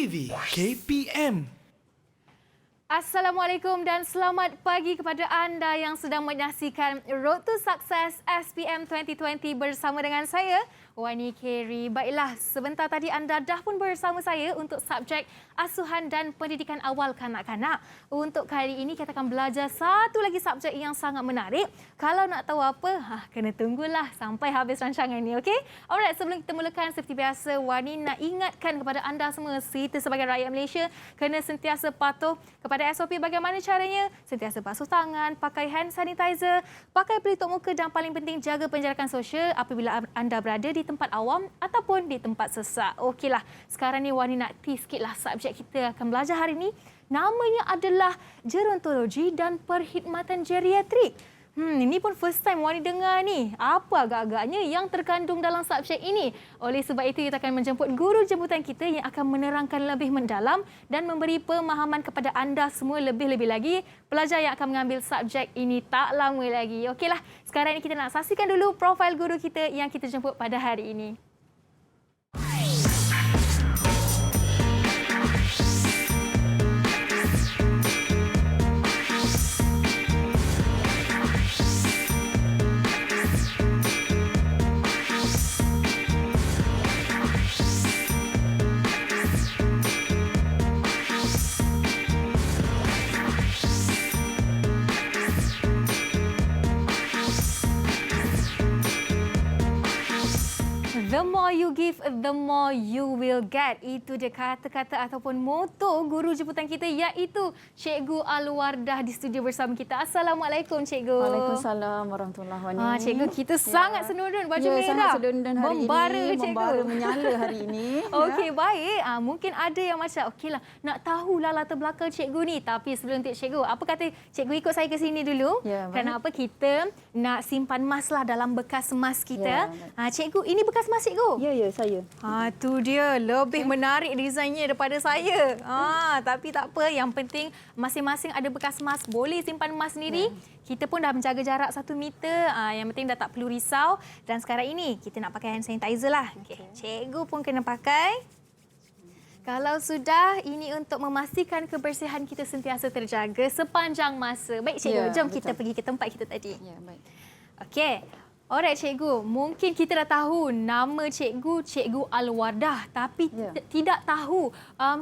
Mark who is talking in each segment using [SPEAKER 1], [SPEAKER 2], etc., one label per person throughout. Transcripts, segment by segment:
[SPEAKER 1] MTV KPM.
[SPEAKER 2] Assalamualaikum dan selamat pagi kepada anda yang sedang menyaksikan Road to Success SPM 2020 bersama dengan saya, Wani Kerry. Baiklah, sebentar tadi anda dah pun bersama saya untuk subjek asuhan dan pendidikan awal kanak-kanak. Untuk kali ini kita akan belajar satu lagi subjek yang sangat menarik. Kalau nak tahu apa, kena tunggulah sampai habis rancangan ini, okey? Alright, sebelum kita mulakan seperti biasa, Wani nak ingatkan kepada anda semua, kita sebagai rakyat Malaysia kena sentiasa patuh kepada SOP. Bagaimana caranya? Sentiasa basuh tangan, pakai hand sanitizer, pakai pelitup muka dan paling penting jaga penjarakan sosial apabila anda berada di tempat awam ataupun di tempat sesak. Okeylah, sekarang ni Wani nak tease sikitlah subjek kita akan belajar hari ini. Namanya adalah gerontologi dan perkhidmatan geriatrik. Ini pun first time Wani dengar ni. Apa agak-agaknya yang terkandung dalam subjek ini? Oleh sebab itu, kita akan menjemput guru jemputan kita yang akan menerangkan lebih mendalam dan memberi pemahaman kepada anda semua lebih-lebih lagi. Pelajar yang akan mengambil subjek ini tak lama lagi. Okeylah, sekarang ini kita nak saksikan dulu profil guru kita yang kita jemput pada hari ini. The more you give, the more you will get. Itu dia kata-kata ataupun moto guru jemputan kita, iaitu Cikgu Alwardah di studio bersama kita. Assalamualaikum, Cikgu.
[SPEAKER 3] Waalaikumsalam warahmatullahi wabarakatuh.
[SPEAKER 2] Cikgu, kita sangat senurun baju merah.
[SPEAKER 3] Sangat senurun hari
[SPEAKER 2] membara,
[SPEAKER 3] ini.
[SPEAKER 2] Cikgu.
[SPEAKER 3] Membara menyala hari ini.
[SPEAKER 2] Okey, baik. Mungkin ada yang macam, okeylah, nak tahulah latar belakang Cikgu ni. Tapi sebelum tu, Cikgu, apa kata Cikgu ikut saya ke sini dulu?
[SPEAKER 3] Ya,
[SPEAKER 2] kenapa kita nak simpan emas lah dalam bekas emas kita. Cikgu, ini bekas emas Cikgu?
[SPEAKER 3] Ya, saya.
[SPEAKER 2] Tu dia. Lebih menarik desainnya daripada saya. Tapi tak apa. Yang penting masing-masing ada bekas emas. Boleh simpan emas sendiri. Kita pun dah menjaga jarak 1 meter. Yang penting dah tak perlu risau. Dan sekarang ini kita nak pakai hand sanitizer lah. Okay. Cikgu pun kena pakai. Kalau sudah, ini untuk memastikan kebersihan kita sentiasa terjaga sepanjang masa. Baik, Cikgu. Jom kita pergi ke tempat kita tadi.
[SPEAKER 3] Ya, baik.
[SPEAKER 2] Okey. Alright, Cikgu. Mungkin kita dah tahu nama Cikgu, Cikgu Alwardah. Tapi tidak tahu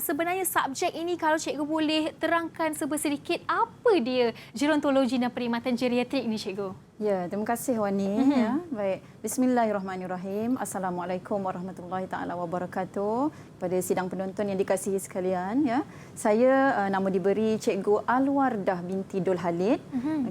[SPEAKER 2] sebenarnya subjek ini, kalau Cikgu boleh terangkan sedikit apa dia gerontologi dan perkhidmatan geriatrik ini, Cikgu?
[SPEAKER 3] Ya, terima kasih Wani. Ya, baik. Bismillahirrahmanirrahim. Assalamualaikum warahmatullahi taala wabarakatuh. Pada sidang penonton yang dikasihi sekalian, ya. Saya nama diberi Cikgu Alwardah binti Dul Halid.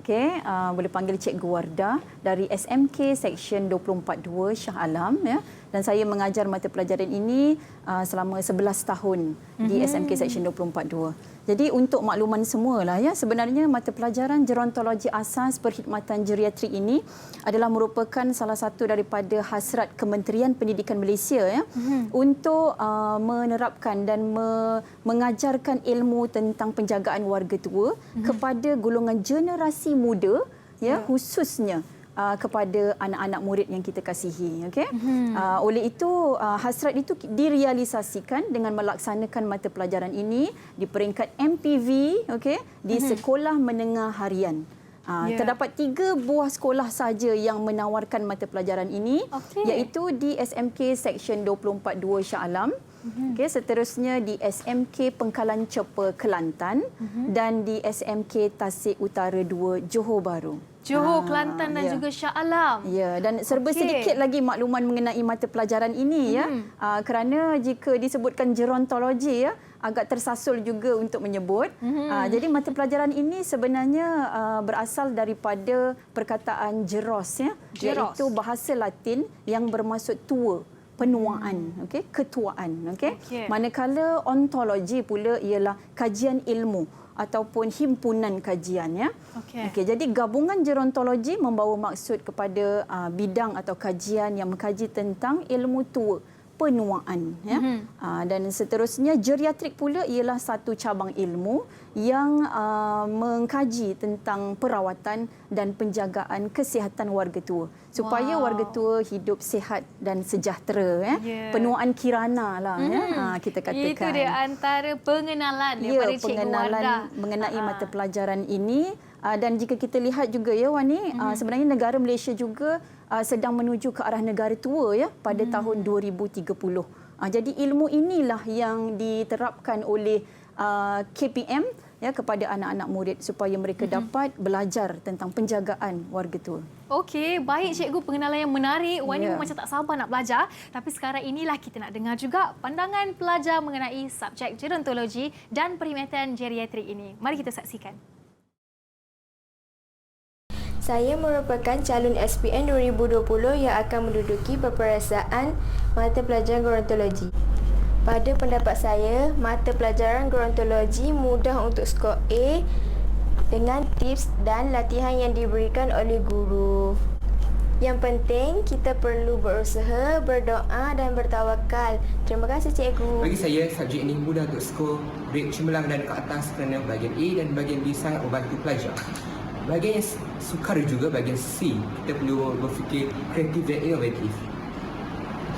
[SPEAKER 3] Okey, boleh panggil Cikgu Wardah dari SMK Seksyen 242 Shah Alam, ya. Dan saya mengajar mata pelajaran ini selama 11 tahun di SMK Seksyen 242. Jadi untuk makluman semualah, ya, sebenarnya mata pelajaran gerontologi asas perkhidmatan geriatrik ini adalah merupakan salah satu daripada hasrat Kementerian Pendidikan Malaysia, ya, untuk menerapkan dan mengajarkan ilmu tentang penjagaan warga tua kepada golongan generasi muda, ya, khususnya kepada anak-anak murid yang kita kasihi. Okay? Oleh itu, hasrat itu direalisasikan dengan melaksanakan mata pelajaran ini di peringkat MPV, okay, di sekolah menengah harian. Terdapat 3 buah sekolah saja yang menawarkan mata pelajaran ini, iaitu di SMK Seksyen 242 Shah Alam, seterusnya di SMK Pengkalan Cepa Kelantan dan di SMK Tasik Utara 2 Johor Bahru.
[SPEAKER 2] Johor, Kelantan dan juga Shah Alam.
[SPEAKER 3] Ya, dan serba sedikit lagi makluman mengenai mata pelajaran ini, ya. Kerana jika disebutkan gerontologi, ya, agak tersasul juga untuk menyebut. Jadi mata pelajaran ini sebenarnya berasal daripada perkataan geros, ya, iaitu bahasa Latin yang bermaksud tua, penuaan, ketuaan, Manakala ontologi pula ialah kajian ilmu ataupun himpunan kajian, ya. Jadi gabungan gerontologi membawa maksud kepada bidang atau kajian yang mengkaji tentang ilmu tua, penuaan. Ya. Dan seterusnya geriatrik pula ialah satu cabang ilmu yang mengkaji tentang perawatan dan penjagaan kesihatan warga tua supaya warga tua hidup sihat dan sejahtera. Penuaan kirana lah kita katakan.
[SPEAKER 2] Itu dia antara pengenalan daripada Cikgu
[SPEAKER 3] pengenalan
[SPEAKER 2] Wardah
[SPEAKER 3] mengenai mata pelajaran ini. Dan jika kita lihat juga ya Wani, sebenarnya negara Malaysia juga sedang menuju ke arah negara tua ya pada tahun 2030. Jadi ilmu inilah yang diterapkan oleh KPM ya kepada anak-anak murid supaya mereka dapat belajar tentang penjagaan warga tua.
[SPEAKER 2] Okey, baik Cikgu, pengenalan yang menarik. Wani macam tak sabar nak belajar. Tapi sekarang inilah kita nak dengar juga pandangan pelajar mengenai subjek gerontologi dan perkhidmatan geriatrik ini. Mari kita saksikan.
[SPEAKER 1] Saya merupakan calon SPM 2020 yang akan menduduki peperiksaan mata pelajaran gerontologi. Pada pendapat saya, mata pelajaran gerontologi mudah untuk skor A dengan tips dan latihan yang diberikan oleh guru. Yang penting, kita perlu berusaha, berdoa dan bertawakal. Terima kasih Cikgu.
[SPEAKER 4] Bagi saya, subjek ini mudah untuk skor grade cemerlang dan ke atas kerana bahagian A dan bahagian B sangat membantu pelajar. Bahagian yang sukar juga bahagian C, kita perlu berfikir kreatif dan inovatif.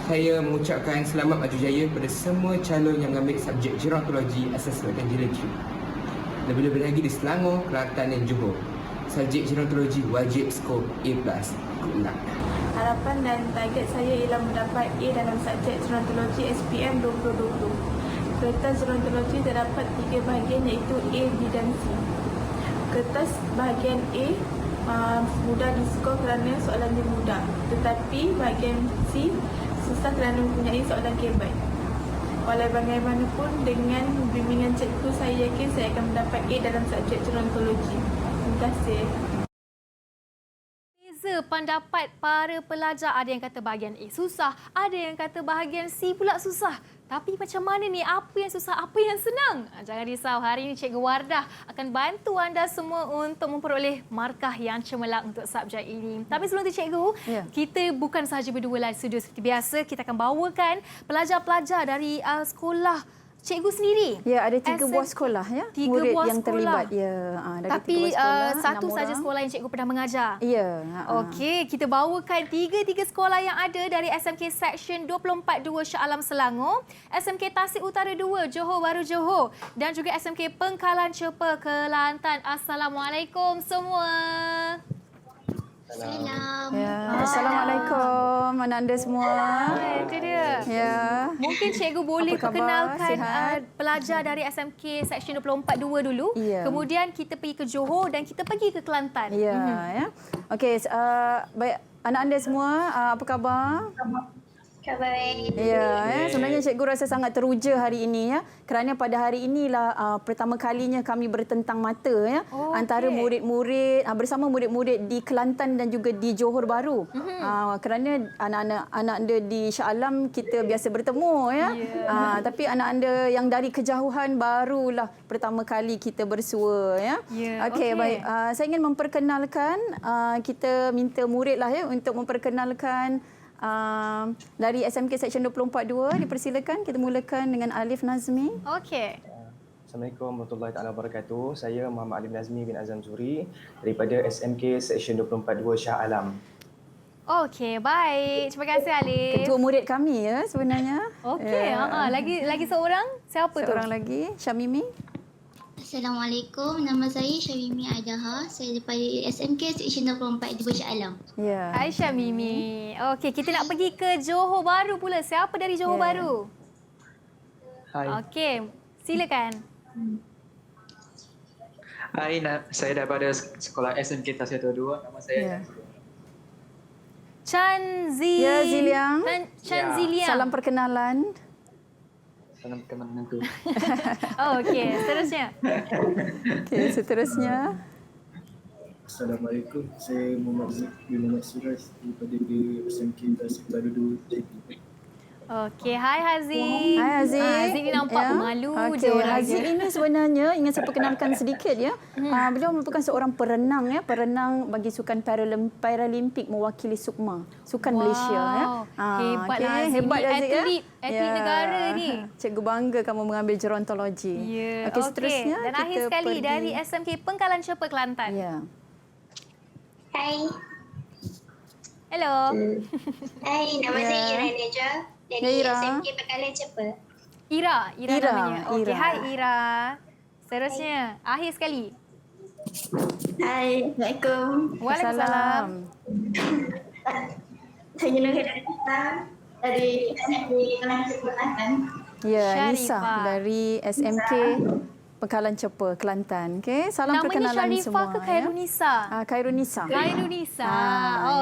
[SPEAKER 4] Saya mengucapkan selamat maju jaya kepada semua calon yang mengambil subjek gerontologi, asesmen dan geriatrik. Lebih-lebih lagi di Selangor, Kelantan dan Johor. Subjek gerontologi wajib skor A+. Good luck.
[SPEAKER 5] Harapan dan target saya ialah mendapat A dalam subjek gerontologi SPM 2020. Kertas gerontologi terdapat 3 bahagian iaitu A, B dan C. Kertas bahagian A mudah diskor kerana soalan dia mudah. Tetapi bahagian C susah kerana mempunyai soalan kebat. Walau bagaimanapun, dengan bimbingan cikgu, saya yakin saya akan mendapat A dalam subjek gerontologi. Terima kasih.
[SPEAKER 2] Beza pendapat para pelajar. Ada yang kata bahagian A susah, ada yang kata bahagian C pula susah. Tapi macam mana ni? Apa yang susah, apa yang senang? Jangan risau, hari ini Cikgu Wardah akan bantu anda semua untuk memperoleh markah yang cemerlang untuk subjek ini. Tapi sebelum itu Cikgu, kita bukan sahaja berdua di studio seperti biasa. Kita akan bawakan pelajar-pelajar dari sekolah Cikgu sendiri.
[SPEAKER 3] Ya, ada 3 buah sekolah ya.
[SPEAKER 2] 3
[SPEAKER 3] murid
[SPEAKER 2] buah
[SPEAKER 3] yang
[SPEAKER 2] sekolah.
[SPEAKER 3] terlibat. Ya,
[SPEAKER 2] tapi satu saja sekolah yang Cikgu pernah mengajar.
[SPEAKER 3] Ya.
[SPEAKER 2] Okey, kita bawakan 3 sekolah yang ada dari SMK Seksyen 242 Shah Alam Selangor, SMK Tasik Utara 2 Johor Bahru Johor dan juga SMK Pengkalan Cepa Kelantan. Assalamualaikum semua.
[SPEAKER 6] Salam.
[SPEAKER 3] Ya. Assalamualaikum anak anda semua.
[SPEAKER 2] Itu dia.
[SPEAKER 3] Ya.
[SPEAKER 2] Mungkin Cikgu boleh
[SPEAKER 3] Apa khabar?
[SPEAKER 2] perkenalkan
[SPEAKER 3] Sihat?
[SPEAKER 2] pelajar dari SMK Seksyen 242 dulu.
[SPEAKER 3] Ya.
[SPEAKER 2] Kemudian kita pergi ke Johor dan kita pergi ke Kelantan.
[SPEAKER 3] Ya, ya. Okey, baik anak anda semua, apa khabar?
[SPEAKER 6] Khabar baik.
[SPEAKER 3] Ya, sebenarnya cikgu rasa sangat teruja hari ini ya, kerana pada hari inilah pertama kalinya kami bertentang mata ya antara murid-murid bersama murid-murid di Kelantan dan juga di Johor Bahru. Kerana anak-anak anda di Shah Alam kita biasa bertemu ya. Tapi anak anda yang dari kejauhan barulah pertama kali kita bersua ya. Okey, baik. Saya ingin memperkenalkan, kita minta murid lah ya untuk memperkenalkan dari SMK Seksyen 242. Dipersilakan, kita mulakan dengan Alif Nazmi.
[SPEAKER 2] Okey.
[SPEAKER 7] Assalamualaikum warahmatullahi taala wabarakatuh. Saya Muhammad Alif Nazmi bin Azam Zuri daripada SMK Seksyen 242 Shah Alam.
[SPEAKER 2] Okey, baik. Terima kasih Alif.
[SPEAKER 3] Ketua murid kami ya sebenarnya.
[SPEAKER 2] Okey, lagi seorang. Siapa tu?
[SPEAKER 3] Seorang lagi, Syamimi.
[SPEAKER 6] Assalamualaikum, nama saya Syamimi Adaha. Saya daripada SMK Seksyen 242 Shah Alam.
[SPEAKER 3] Ya.
[SPEAKER 2] Aisyah Mimi. Okey, kita nak pergi ke Johor Bahru pula. Siapa dari Johor Bahru?
[SPEAKER 7] Hai.
[SPEAKER 2] Okey, silakan.
[SPEAKER 8] Hai, saya daripada sekolah SMK Tasik 22. Nama saya
[SPEAKER 2] Chan
[SPEAKER 3] Ya, Ziliang.
[SPEAKER 2] Chan Ziliang.
[SPEAKER 3] Salam perkenalan.
[SPEAKER 7] Salam kenal menantu.
[SPEAKER 2] Okey, seterusnya.
[SPEAKER 3] Okey, seterusnya.
[SPEAKER 9] Assalamualaikum, saya Muhammad Zik bin Muhammad Suraj daripada SMK Tasik Utara 2 JP.
[SPEAKER 2] Okey, hai Haziq.
[SPEAKER 3] Hai Haziq.
[SPEAKER 2] Haziq ni nampak pemalu je
[SPEAKER 3] Okey,
[SPEAKER 2] orangnya.
[SPEAKER 3] Haziq ini sebenarnya ingin saya perkenalkan sedikit ya. Beliau merupakan seorang perenang ya, perenang bagi sukan Paralimpik mewakili sukan Malaysia ya.
[SPEAKER 2] Hebatlah Haziq.
[SPEAKER 3] Hebat
[SPEAKER 2] Ni
[SPEAKER 3] Haziq ya.
[SPEAKER 2] atlet negara ni.
[SPEAKER 3] Cikgu bangga kamu mengambil gerontologi.
[SPEAKER 2] Ya.
[SPEAKER 3] Okey, seterusnya
[SPEAKER 2] Dan akhir
[SPEAKER 3] kita
[SPEAKER 2] sekali
[SPEAKER 3] pergi.
[SPEAKER 2] dari SMK Pengkalan Cepa Kelantan.
[SPEAKER 3] Ya.
[SPEAKER 6] Hai.
[SPEAKER 2] Hello.
[SPEAKER 6] Hai, nama saya Ira Neja dari
[SPEAKER 3] Ira.
[SPEAKER 6] SMK Pekalan Cepa.
[SPEAKER 2] Ira namanya. Okey,
[SPEAKER 3] Ira.
[SPEAKER 2] hai Ira. Seterusnya, akhir sekali.
[SPEAKER 6] Hai, Assalamualaikum.
[SPEAKER 2] Waalaikumsalam.
[SPEAKER 6] Saya Nurhayati dari SMK Pekalan Cepa Kelantan.
[SPEAKER 3] Ya,
[SPEAKER 2] Sharifah.
[SPEAKER 3] Nisa dari SMK Pekalan Cepa Kelantan. Okey, salam
[SPEAKER 2] Namanya
[SPEAKER 3] perkenalan
[SPEAKER 2] Sharifah
[SPEAKER 3] semua.
[SPEAKER 2] ke Khairunisa?
[SPEAKER 3] Khairunisa.
[SPEAKER 2] Khairunisa.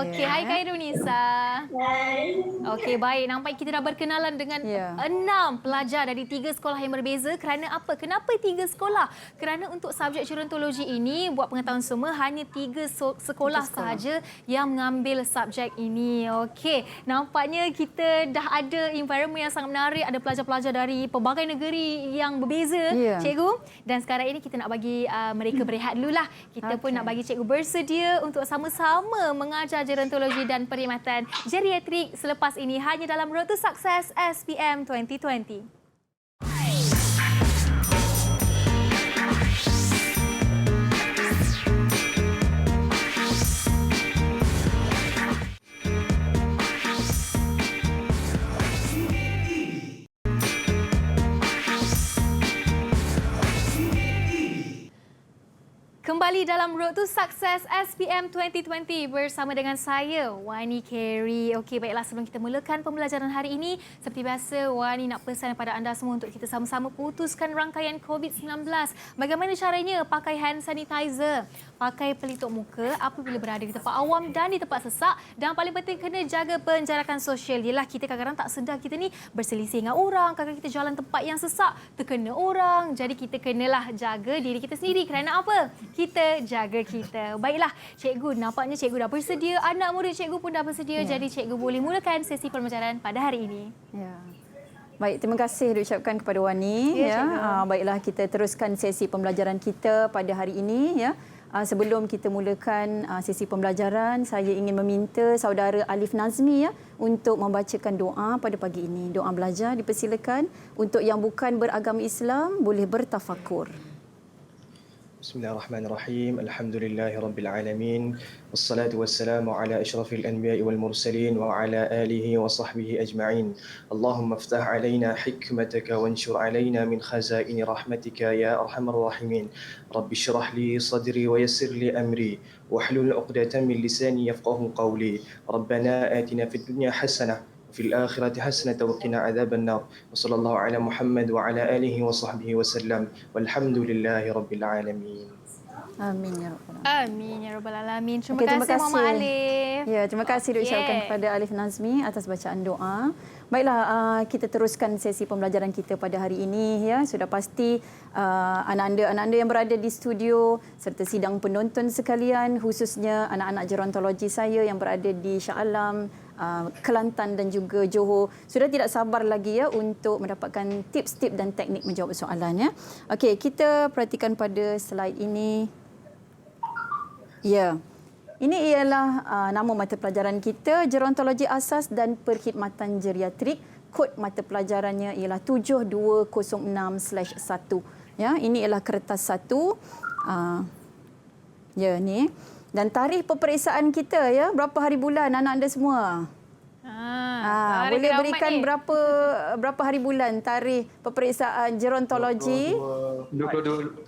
[SPEAKER 2] Okey,
[SPEAKER 3] ya.
[SPEAKER 2] hai Khairunisa.
[SPEAKER 6] Hai.
[SPEAKER 2] Okey, baik. Nampak kita dah berkenalan dengan
[SPEAKER 3] Ya.
[SPEAKER 2] 6 pelajar dari 3 sekolah yang berbeza. Kerana apa? Kenapa 3 sekolah? Kerana untuk subjek gerontologi ini, buat pengetahuan semua, hanya 3 sekolah sahaja yang mengambil subjek ini. Okey, nampaknya kita dah ada environment yang sangat menarik. Ada pelajar-pelajar dari pelbagai negeri yang berbeza,
[SPEAKER 3] Ya.
[SPEAKER 2] cikgu. Dan sekarang ini kita nak bagi mereka berehat dululah. Kita pun nak bagi cikgu bersedia untuk sama-sama mengajar gerontologi dan perkhidmatan geriatrik selepas ini hanya dalam Road to Success SPM 2020. Kembali dalam Road to Success SPM 2020 bersama dengan saya, Wani Carey. Okey, baiklah, sebelum kita mulakan pembelajaran hari ini, seperti biasa, Wani nak pesan kepada anda semua untuk kita sama-sama putuskan rangkaian COVID-19. Bagaimana caranya? Pakai hand sanitizer, pakai pelitup muka apabila berada di tempat awam dan di tempat sesak, dan paling penting kena jaga penjarakan sosial. Yelah, kita kadang-kadang tak sedar kita ni berselisih dengan orang, kadang-kadang kita jalan tempat yang sesak, terkena orang. Jadi kita kenalah jaga diri kita sendiri. Kerana apa? Kita jaga kita. Baiklah, cikgu, nampaknya cikgu dah bersedia, anak murid cikgu pun dah bersedia. Jadi cikgu boleh mulakan sesi pembelajaran pada hari ini.
[SPEAKER 3] Ya. Baik, terima kasih diucapkan kepada Wani.
[SPEAKER 2] Ya, cikgu.
[SPEAKER 3] Baiklah, kita teruskan sesi pembelajaran kita pada hari ini. Ya. Sebelum kita mulakan sesi pembelajaran, saya ingin meminta saudara Alif Nazmi ya untuk membacakan doa pada pagi ini. Doa belajar dipersilakan. Untuk yang bukan beragama Islam, boleh bertafakur.
[SPEAKER 7] Bismillahirrahmanirrahim. Alhamdulillahirabbil alamin. Wassalatu wassalamu ala asyrafil anbiya'i wal mursalin wa ala alihi wa sahbihi ajma'in. Allahumma iftah alaina hikmataka wanshur alaina min khazaini rahmatika ya arhamar rahimin. Rabbi shrah li sadri wa yassir li amri wahlul 'uqdatam min lisani yafqahu qawli. Rabbana atina fid dunya hasanah في الآخرة حسنة وقنا عذاب النار وصلى الله على محمد وعلى آله وصحبه وسلم والحمد لله رب العالمين.
[SPEAKER 3] Amin ya rabbal alamin.
[SPEAKER 2] Amin ya rabbal alamin. Terima
[SPEAKER 3] Okey,
[SPEAKER 2] kasih Muhammad Alif.
[SPEAKER 3] Ya, terima kasih diucapkan kepada Alif Nazmi atas bacaan doa. Baiklah, kita teruskan sesi pembelajaran kita pada hari ini ya. Sudah pasti anak-anda yang berada di studio serta sidang penonton sekalian, khususnya anak-anak gerontologi saya yang berada di Shah Alam, Kelantan dan juga Johor, sudah tidak sabar lagi ya untuk mendapatkan tips-tips dan teknik menjawab soalan ya. Okey, kita perhatikan pada slide ini. Ya. Ini ialah nama mata pelajaran kita, Gerontologi Asas dan Perkhidmatan Geriatrik. Kod mata pelajarannya ialah 7206/1. Ya, ini ialah kertas 1. Ya, ni. Dan tarikh peperiksaan kita ya, berapa hari bulan anak anda semua? Boleh berikan berapa hari bulan tarikh peperiksaan gerontologi?
[SPEAKER 8] 22.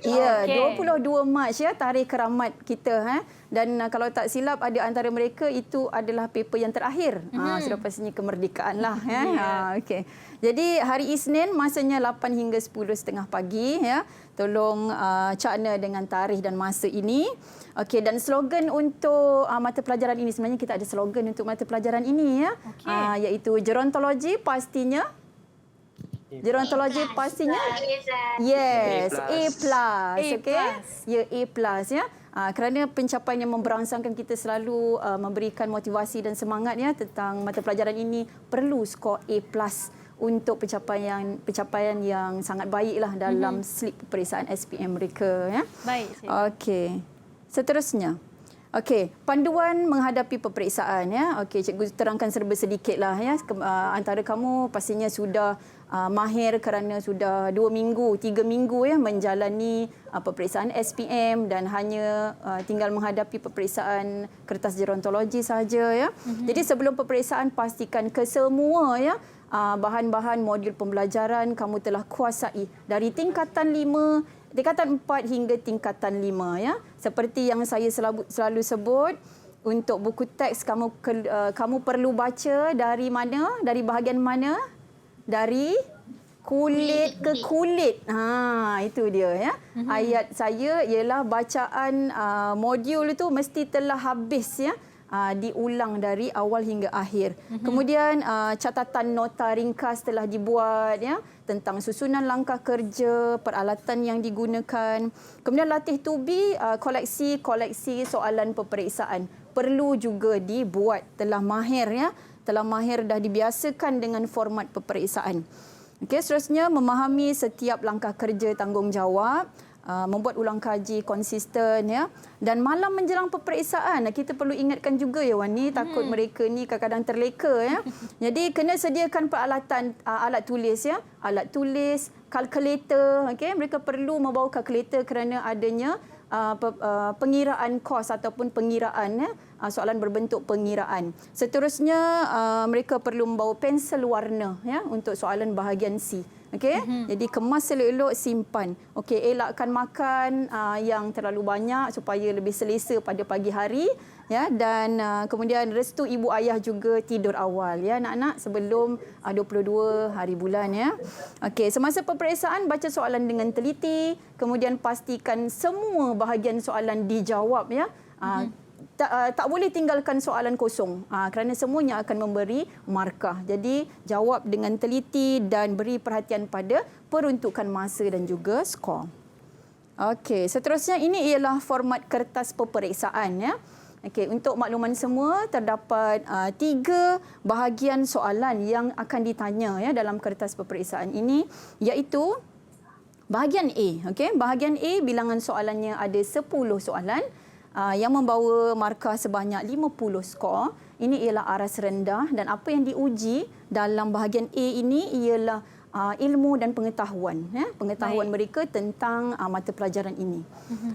[SPEAKER 3] Ya, 22 Mac ya tarikh keramat kita dan kalau tak silap ada antara mereka itu adalah paper yang terakhir. Sudah pastinya kemerdekaan lah ya. Okey. Jadi hari Isnin masanya 8 hingga 10.30 pagi ya. Tolong cakna dengan tarikh dan masa ini. Okey, dan slogan untuk mata pelajaran ini, sebenarnya kita ada slogan untuk mata pelajaran ini ya. Iaitu gerontologi pastinya. Gerontologi pastinya yes, A+. Okey. Ya, A+, ya. kerana pencapaian yang memberangsangkan kita selalu memberikan motivasi dan semangat ya tentang mata pelajaran ini perlu skor A+ untuk pencapaian yang sangat baiklah dalam slip peperiksaan SPM mereka ya.
[SPEAKER 2] Baik.
[SPEAKER 3] Okey. Seterusnya. Okey, panduan menghadapi peperiksaan ya. Okey, cikgu terangkan serba sedikitlah ya. Antara kamu pastinya sudah mahir kerana sudah 2 minggu, 3 minggu ya menjalani peperiksaan SPM dan hanya tinggal menghadapi peperiksaan kertas gerontologi sahaja ya. Jadi sebelum peperiksaan pastikan kesemua ya bahan-bahan modul pembelajaran kamu telah kuasai dari tingkatan 4 hingga tingkatan 5 ya. Seperti yang saya selalu sebut, untuk buku teks kamu perlu baca dari mana? Dari bahagian mana? Dari kulit ke kulit. Itu dia ya. Ayat saya ialah bacaan modul itu mesti telah habis ya. Diulang dari awal hingga akhir. Kemudian catatan nota ringkas telah dibuat ya tentang susunan langkah kerja, peralatan yang digunakan. Kemudian latih tubi koleksi soalan peperiksaan perlu juga dibuat. Telah mahir ya, telah mahir dah dibiasakan dengan format peperiksaan. Okey, seterusnya memahami setiap langkah kerja tanggungjawab. Membuat ulang kaji konsisten ya, dan malam menjelang peperiksaan kita perlu ingatkan juga ya Wani, takut mereka ni kadang-kadang terleka ya. Jadi kena sediakan peralatan alat tulis ya, alat tulis, kalkulator. Okey, mereka perlu membawa kalkulator kerana adanya pengiraan kos ataupun pengiraan ya, soalan berbentuk pengiraan. Seterusnya mereka perlu membawa pensel warna ya untuk soalan bahagian C. Okey, jadi kemas elok-elok, simpan. Okey, elakkan makan yang terlalu banyak supaya lebih selesa pada pagi hari ya, dan kemudian restu ibu ayah juga tidur awal ya anak-anak sebelum 22 hari bulan ya. Okey, semasa peperiksaan baca soalan dengan teliti, kemudian pastikan semua bahagian soalan dijawab ya. Tak boleh tinggalkan soalan kosong kerana semuanya akan memberi markah. Jadi jawab dengan teliti dan beri perhatian pada peruntukan masa dan juga skor. Okey, seterusnya ini ialah format kertas peperiksaan ya. Okey, untuk makluman semua terdapat 3 bahagian soalan yang akan ditanya ya dalam kertas peperiksaan ini, iaitu bahagian A. Okey, bahagian A bilangan soalannya ada 10 soalan. Yang membawa markah sebanyak 50 skor. Ini ialah aras rendah dan apa yang diuji dalam bahagian A ini ialah ilmu dan pengetahuan ya, pengetahuan mereka tentang mata pelajaran ini.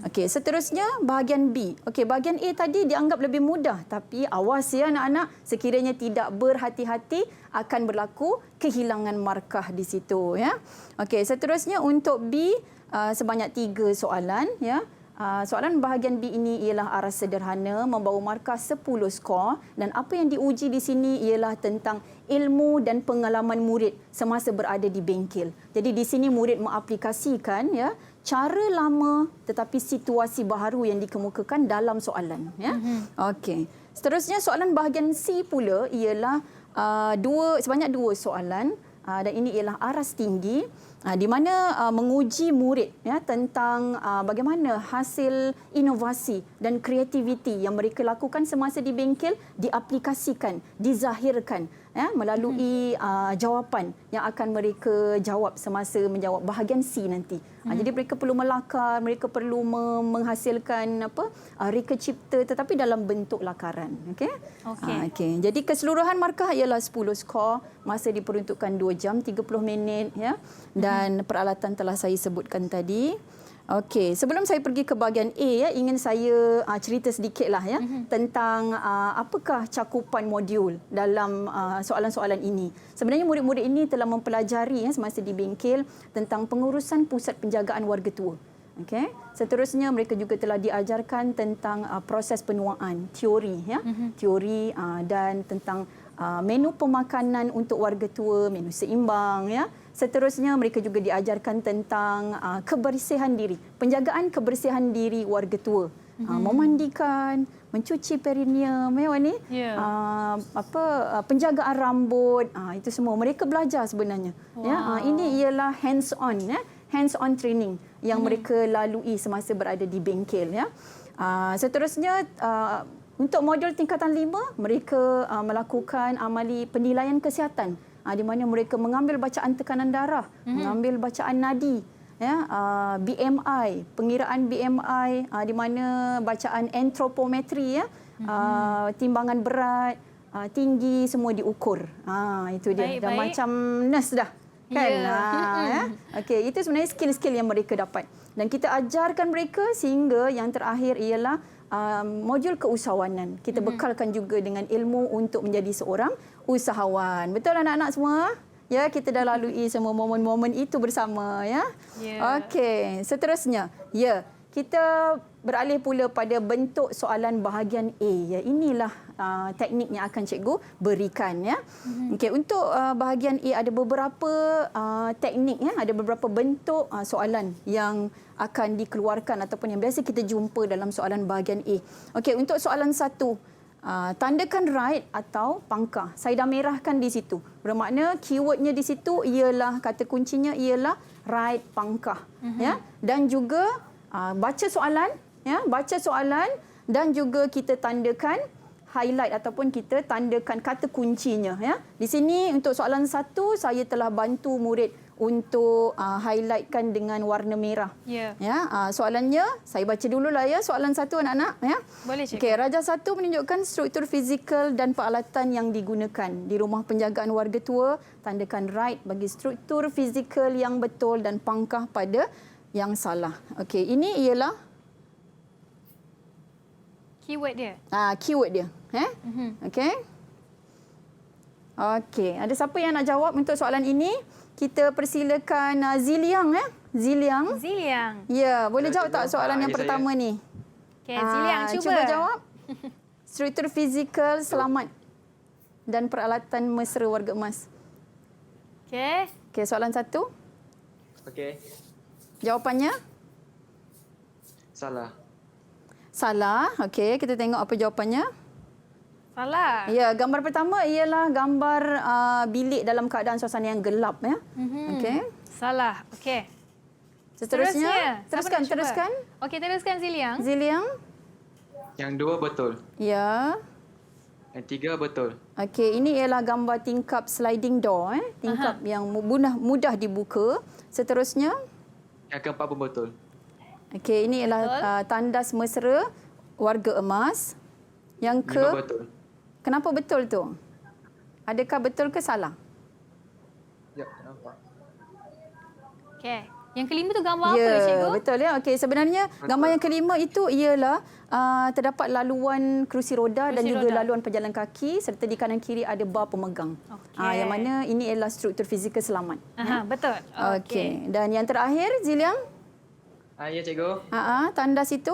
[SPEAKER 3] Okey, seterusnya bahagian B. Okey, bahagian A tadi dianggap lebih mudah, tapi awas ya anak-anak, sekiranya tidak berhati-hati akan berlaku kehilangan markah di situ ya. Okey, seterusnya untuk B sebanyak 3 soalan ya. Soalan bahagian B ini ialah aras sederhana, membawa markah 10 skor, dan apa yang diuji di sini ialah tentang ilmu dan pengalaman murid semasa berada di bengkel. Jadi di sini murid mengaplikasikan ya cara lama tetapi situasi baharu yang dikemukakan dalam soalan ya. Okey. Seterusnya soalan bahagian C pula ialah sebanyak 2 soalan. Dan ini ialah aras tinggi di mana menguji murid ya tentang bagaimana hasil inovasi dan kreativiti yang mereka lakukan semasa di bengkel diaplikasikan, dizahirkan ya melalui jawapan yang akan mereka jawab semasa menjawab bahagian C nanti. Jadi mereka perlu melakar, mereka perlu menghasilkan reka cipta tetapi dalam bentuk lakaran. Okey. Okey. Jadi keseluruhan markah ialah 10 skor, masa diperuntukkan 2 jam 30 minit ya, dan peralatan telah saya sebutkan tadi. Okey, sebelum saya pergi ke bahagian A ya, ingin saya cerita sedikitlah ya tentang apakah cakupan modul dalam soalan-soalan ini. Sebenarnya murid-murid ini telah mempelajari ya semasa di bengkel tentang pengurusan pusat penjagaan warga tua. Okey. Seterusnya mereka juga telah diajarkan tentang proses penuaan, teori ya, teori dan tentang menu pemakanan untuk warga tua, menu seimbang ya. Seterusnya mereka juga diajarkan tentang kebersihan diri, penjagaan kebersihan diri warga tua. Memandikan, mencuci perineum penjagaan rambut, itu semua mereka belajar sebenarnya. Ya, ini ialah hands on ya, hands on training yang mereka lalui semasa berada di bengkel ya. Seterusnya, untuk modul tingkatan 5, mereka melakukan amali penilaian kesihatan, di mana mereka mengambil bacaan tekanan darah, mengambil bacaan nadi, ya, BMI, pengiraan BMI, di mana bacaan antropometri, ya, timbangan berat, tinggi, semua diukur. Itu dia. Dah macam nurse dah. Kan? Ya. Okey, itu sebenarnya skill-skill yang mereka dapat. Dan kita ajarkan mereka sehingga yang terakhir ialah modul keusahawanan. Kita bekalkan juga dengan ilmu untuk menjadi seorang usahawan. Betul anak-anak semua? Ya, kita dah lalui semua momen-momen itu bersama, ya. Okey, seterusnya. Ya, kita beralih pula pada bentuk soalan bahagian A. Ya, inilah teknik yang akan cikgu berikan, ya. Okey, untuk bahagian A ada beberapa teknik, ya, ada beberapa bentuk soalan yang akan dikeluarkan ataupun yang biasa kita jumpa dalam soalan bahagian A. Okey, untuk soalan 1, tandakan right atau pangkah. Saya dah merahkan di situ. Bermakna keywordnya di situ ialah, kata kuncinya ialah right, pangkah, ya. Dan juga baca soalan, ya, baca soalan dan juga kita tandakan highlight ataupun kita tandakan kata kuncinya, ya. Di sini untuk soalan 1 saya telah bantu murid untuk highlightkan dengan warna merah. Ya. Soalannya saya baca dululah, ya, soalan 1 anak-anak, ya.
[SPEAKER 2] Boleh, cikgu.
[SPEAKER 3] Okey, Raja 1 menunjukkan struktur fizikal dan peralatan yang digunakan di rumah penjagaan warga tua. Tandakan right bagi struktur fizikal yang betul dan pangkah pada yang salah. Okey, ini ialah
[SPEAKER 2] keyword dia.
[SPEAKER 3] Keyword dia, okey. Okey, ada siapa yang nak jawab untuk soalan ini? Kita persilakan Ziliang, ya. Ziliang. Ya, boleh jawab tak soalan yang pertama ni?
[SPEAKER 2] Okey, Ziliang
[SPEAKER 3] cuba jawab. Struktur fizikal selamat dan peralatan mesra warga emas. Okey, soalan 1.
[SPEAKER 8] Okey.
[SPEAKER 3] Jawapannya? Salah. Okey, kita tengok apa jawapannya.
[SPEAKER 2] Salah.
[SPEAKER 3] Ya, gambar pertama ialah gambar bilik dalam keadaan suasana yang gelap, ya. Okey.
[SPEAKER 2] Salah. Okey.
[SPEAKER 3] Seterusnya, teruskan.
[SPEAKER 2] Okey, teruskan Ziliang.
[SPEAKER 8] Yang 2 betul.
[SPEAKER 3] Ya.
[SPEAKER 8] Yang 3 betul.
[SPEAKER 3] Okey, ini ialah gambar tingkap sliding door, tingkap yang mudah dibuka. Seterusnya,
[SPEAKER 8] Yang keempat pun betul.
[SPEAKER 3] okey, ini ialah tandas mesra warga emas. Yang
[SPEAKER 8] 5 betul.
[SPEAKER 3] Kenapa betul tu? Adakah betul ke salah?
[SPEAKER 8] Ya, nampak.
[SPEAKER 2] Okey. Yang kelima tu gambar apa, cikgu?
[SPEAKER 3] Ya, betul, ya. Okey, sebenarnya gambar yang kelima itu ialah terdapat laluan kerusi roda dan juga laluan pejalan kaki serta di kanan kiri ada bar pemegang. Yang mana ini ialah struktur fizikal selamat.
[SPEAKER 2] Betul.
[SPEAKER 3] Okey. Dan yang terakhir, Ziliang?
[SPEAKER 8] Ya, cikgu.
[SPEAKER 3] Tandas itu?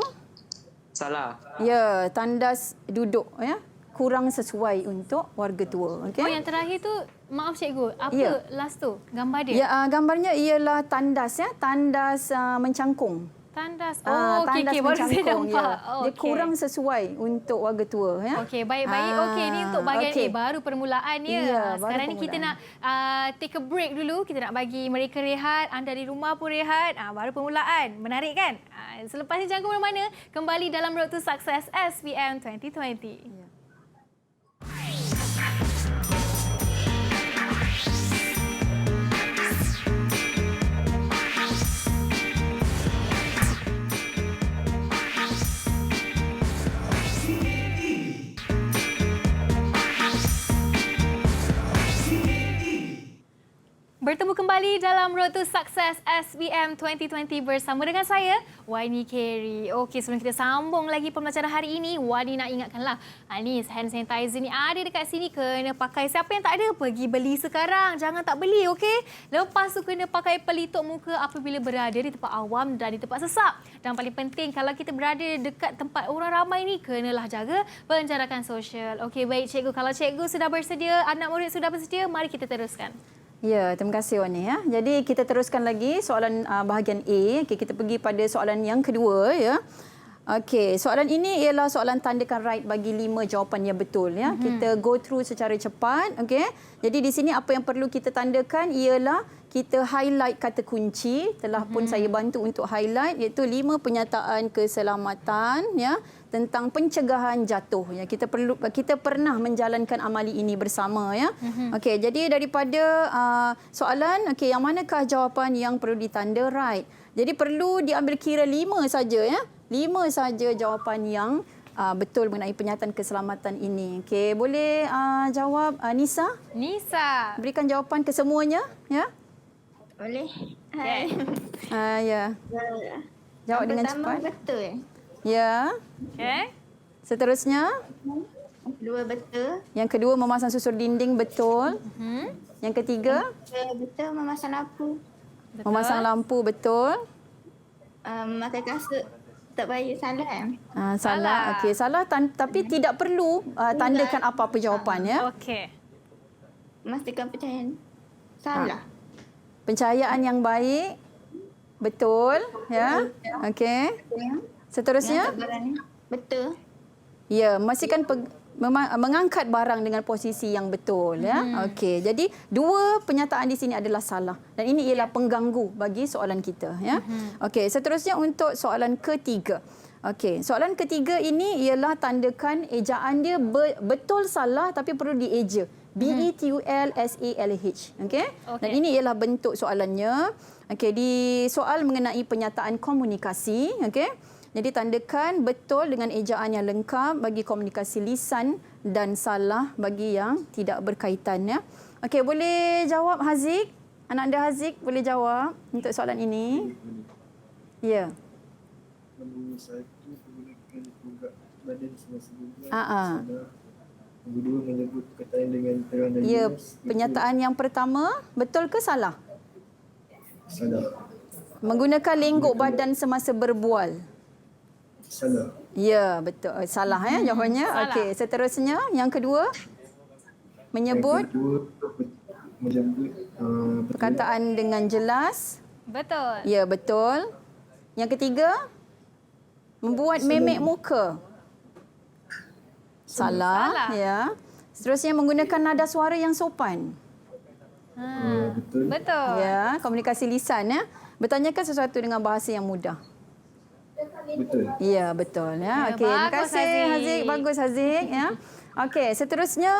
[SPEAKER 8] Salah.
[SPEAKER 3] Ya, tandas duduk, ya. Kurang sesuai untuk warga tua. Okay?
[SPEAKER 2] Yang terakhir tu, maaf cikgu, apa last tu? Gambar dia?
[SPEAKER 3] Ya, gambarnya ialah tandas, ya. Tandas mencangkung.
[SPEAKER 2] Tandas.
[SPEAKER 3] Tandas
[SPEAKER 2] baru saya nampak.
[SPEAKER 3] Dia kurang sesuai untuk warga tua, ya.
[SPEAKER 2] Okey, baik-baik. Okey, ni untuk bahagian A, baru permulaan ya. Sekarang ni kita nak take a break dulu. Kita nak bagi mereka rehat, anda di rumah pun rehat. Baru permulaan. Menarik kan? Selepas ni jangan ke mana-mana. Kembali dalam Road to Success SPM 2020. Ya. Bertemu kembali dalam Road to Success SPM 2020 bersama dengan saya, Wani Carey. Okey, sebelum kita sambung lagi pembelajaran hari ini, Wani nak ingatkanlah, ni hand sanitizer ni ada dekat sini, kena pakai. Siapa yang tak ada, pergi beli sekarang. Jangan tak beli, okey? Lepas tu kena pakai pelitup muka apabila berada di tempat awam dan di tempat sesak. Dan paling penting, kalau kita berada dekat tempat orang ramai ni, kenalah jaga penjarakan sosial. Okey, baik cikgu. Kalau cikgu sudah bersedia, anak murid sudah bersedia, mari kita teruskan.
[SPEAKER 3] Ya, terima kasih Wani, ya. Jadi kita teruskan lagi soalan bahagian A. Okay, kita pergi pada soalan yang kedua, ya. Okey, soalan ini ialah soalan tandakan right bagi 5 jawapan yang betul ya. Kita go through secara cepat, okey. Jadi di sini apa yang perlu kita tandakan ialah kita highlight kata kunci, telah pun saya bantu untuk highlight, iaitu 5 penyataan keselamatan ya tentang pencegahan jatuh ya. Kita pernah menjalankan amali ini bersama ya. Okey, jadi daripada soalan, okey, yang manakah jawapan yang perlu ditanda right? Jadi perlu diambil kira 5 saja ya. 5 saja jawapan yang betul mengenai penyataan keselamatan ini. Okey, boleh jawab Nisa?
[SPEAKER 2] Nisa.
[SPEAKER 3] Berikan jawapan ke semuanya, ya?
[SPEAKER 9] Boleh.
[SPEAKER 3] Ya. Jawab dengan cepat.
[SPEAKER 9] Betul.
[SPEAKER 3] Ya.
[SPEAKER 2] Okey.
[SPEAKER 3] Seterusnya,
[SPEAKER 9] Dua betul.
[SPEAKER 3] yang kedua memasang susur dinding, betul. Yang ketiga,
[SPEAKER 9] Betul memasang lampu.
[SPEAKER 3] memasang lampu, betul.
[SPEAKER 9] Makan kasut tak payah salah kan?
[SPEAKER 3] Salah. Okey, salah tapi tidak perlu tandakan apa-apa jawapan ya.
[SPEAKER 2] Okey.
[SPEAKER 9] Memastikan pencahayaan. Salah.
[SPEAKER 3] Pencahayaan yang baik, betul ya. Okey. Seterusnya,
[SPEAKER 9] Betul.
[SPEAKER 3] ya, memastikan mengangkat barang dengan posisi yang betul ya. Okey. Jadi 2 penyataan di sini adalah salah dan ini ialah pengganggu bagi soalan kita ya. Okey, seterusnya untuk soalan ketiga. Okey, soalan ketiga ini ialah tandakan ejaan dia betul salah tapi perlu dieja. BETULSALH. Okey. Dan ini ialah bentuk soalannya. Okey, di soal mengenai penyataan komunikasi, okey. Jadi tandakan betul dengan ejaan yang lengkap bagi komunikasi lisan dan salah bagi yang tidak berkaitan ya. Okey, boleh jawab Haziq? Anak anda Haziq boleh jawab untuk soalan ini? Ya.
[SPEAKER 10] Nombor 1 menggunakan punggak badan semasa berbual. Nombor 2 menyebut perkataan dengan terang dan
[SPEAKER 3] Ya,
[SPEAKER 10] jelas.
[SPEAKER 3] penyataan yang pertama betul ke salah?
[SPEAKER 10] Salah.
[SPEAKER 3] Menggunakan lenggok badan semasa berbual.
[SPEAKER 10] Salah.
[SPEAKER 3] Ya, betul. Salah ya jawapannya. Okey, seterusnya yang kedua menyebut
[SPEAKER 10] Yang kedua menyebut
[SPEAKER 3] perkataan dengan jelas.
[SPEAKER 2] Betul.
[SPEAKER 3] Ya, betul. Yang ketiga membuat memek muka. Salah. Ya. Seterusnya menggunakan nada suara yang sopan.
[SPEAKER 10] betul.
[SPEAKER 2] Betul.
[SPEAKER 3] Ya, komunikasi lisan ya. Bertanyakan sesuatu dengan bahasa yang mudah.
[SPEAKER 10] Betul.
[SPEAKER 3] Ya, betul ya. Okey, terima
[SPEAKER 2] bagus,
[SPEAKER 3] kasih Haziq. Bagus Haziq ya. Okey, seterusnya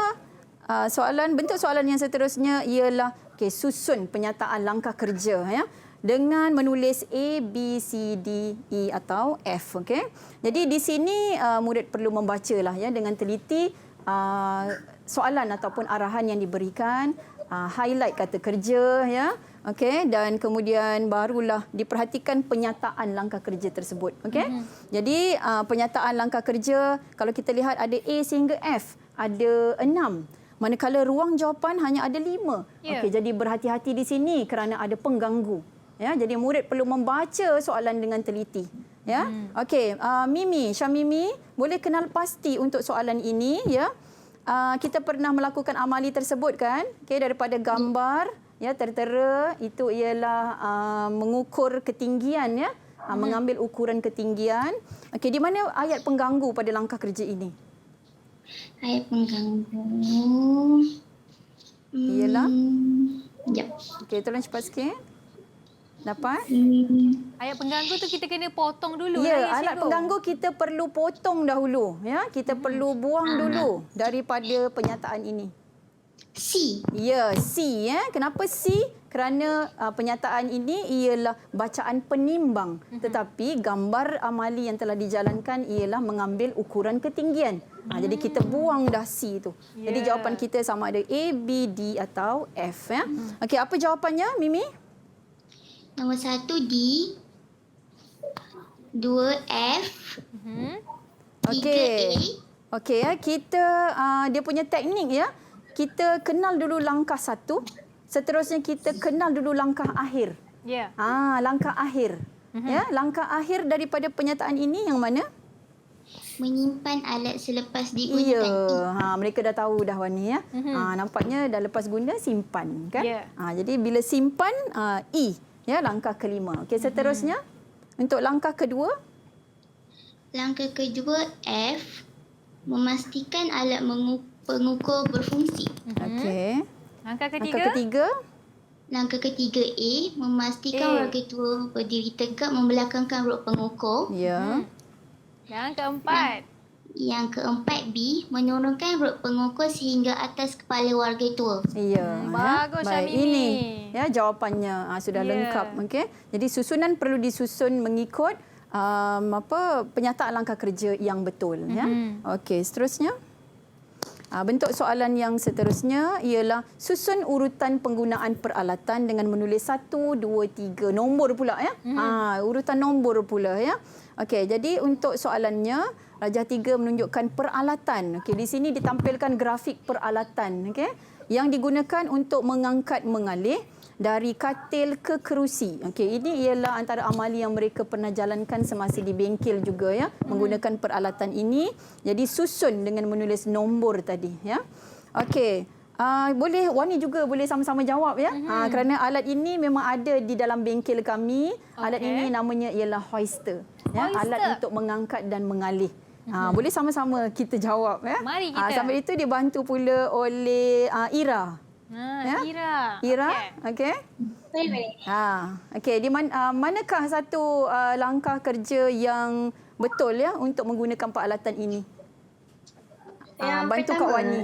[SPEAKER 3] bentuk soalan yang seterusnya ialah susun penyataan langkah kerja ya dengan menulis A, B, C, D, E atau F. Okey. Jadi di sini murid perlu membacalah ya dengan teliti soalan ataupun arahan yang diberikan, highlight kata kerja ya. Okey, dan kemudian barulah diperhatikan penyataan langkah kerja tersebut. Okey. Jadi penyataan langkah kerja kalau kita lihat ada A sehingga F, ada 6. Manakala ruang jawapan hanya ada 5. Okey, jadi berhati-hati di sini kerana ada pengganggu. Ya, jadi murid perlu membaca soalan dengan teliti. Ya. Okey, Syamimi, boleh kenal pasti untuk soalan ini ya. Kita pernah melakukan amali tersebut kan? Okey, daripada gambar ya tertera itu ialah mengukur ketinggian ya, mengambil ukuran ketinggian. Okey, di mana ayat pengganggu pada langkah kerja ini?
[SPEAKER 6] Ayat pengganggu.
[SPEAKER 3] Ialah?
[SPEAKER 6] Sekejap.
[SPEAKER 3] Okey, tolong cepat sikit. Dapat?
[SPEAKER 2] Ayat pengganggu tu kita kena potong dulu.
[SPEAKER 3] Ya,
[SPEAKER 2] lah,
[SPEAKER 3] alat pengganggu kita perlu potong dahulu ya. Kita perlu buang dulu daripada penyataan ini.
[SPEAKER 6] C.
[SPEAKER 3] Ya, C ya. Kenapa C? Kerana penyataan ini ialah bacaan penimbang. Tetapi gambar amali yang telah dijalankan ialah mengambil ukuran ketinggian. Jadi kita buang dah C tu. Jadi jawapan kita sama ada A, B, D atau F ya. Okey, apa jawapannya Mimi?
[SPEAKER 6] Nombor 1 D. 2 F. 3 A.
[SPEAKER 3] Okey ya, kita dia punya teknik ya. Kita kenal dulu langkah 1, seterusnya kita kenal dulu langkah akhir.
[SPEAKER 2] Ya.
[SPEAKER 3] Langkah akhir. Ya, langkah akhir daripada penyataan ini yang mana?
[SPEAKER 6] Menyimpan alat selepas digunakan.
[SPEAKER 3] Ya, mereka dah tahu dah Wani ya. Nampaknya dah lepas guna simpan kan?
[SPEAKER 2] Ya.
[SPEAKER 3] Jadi bila simpan E ya, langkah kelima. Okey, seterusnya untuk langkah kedua
[SPEAKER 6] Langkah kedua F, memastikan alat pengukur berfungsi.
[SPEAKER 3] Okey.
[SPEAKER 2] Langkah
[SPEAKER 3] Langkah ketiga.
[SPEAKER 6] Langkah ketiga A, memastikan warga tua berdiri tegak membelakangkan rod pengukur.
[SPEAKER 3] Ya.
[SPEAKER 2] Yang keempat.
[SPEAKER 6] Yang keempat B, menurunkan rod pengukur sehingga atas kepala warga tua.
[SPEAKER 3] Ya.
[SPEAKER 2] Bagus,
[SPEAKER 3] Baik,
[SPEAKER 2] Syamimi.
[SPEAKER 3] ini ya jawapannya sudah lengkap. Okey. Jadi susunan perlu disusun mengikut penyataan langkah kerja yang betul ya. Okey, seterusnya. Bentuk soalan yang seterusnya ialah susun urutan penggunaan peralatan dengan menulis 1, 2, 3 nombor pula ya. Urutan nombor pula ya. Okey, jadi untuk soalannya Rajah 3 menunjukkan peralatan. Okey, di sini ditampilkan grafik peralatan okey yang digunakan untuk mengangkat mengalih dari katil ke kerusi. Okey, ini ialah antara amali yang mereka pernah jalankan semasa di bengkel juga ya, menggunakan peralatan ini. Jadi susun dengan menulis nombor tadi ya. Okey. Boleh Wani juga boleh sama-sama jawab ya. Kerana alat ini memang ada di dalam bengkel kami. Alat ini namanya ialah hoister. Ya, alat untuk mengangkat dan mengalih. Boleh sama-sama kita jawab ya.
[SPEAKER 2] Mari kita.
[SPEAKER 3] Sambil itu dibantu pula oleh Ira. Ya? Ira, okey.
[SPEAKER 6] Boleh.
[SPEAKER 3] Okey, di manakah satu langkah kerja yang betul ya untuk menggunakan peralatan ini?
[SPEAKER 6] Yang
[SPEAKER 3] Bantu
[SPEAKER 6] pertama,
[SPEAKER 3] Kak Wani.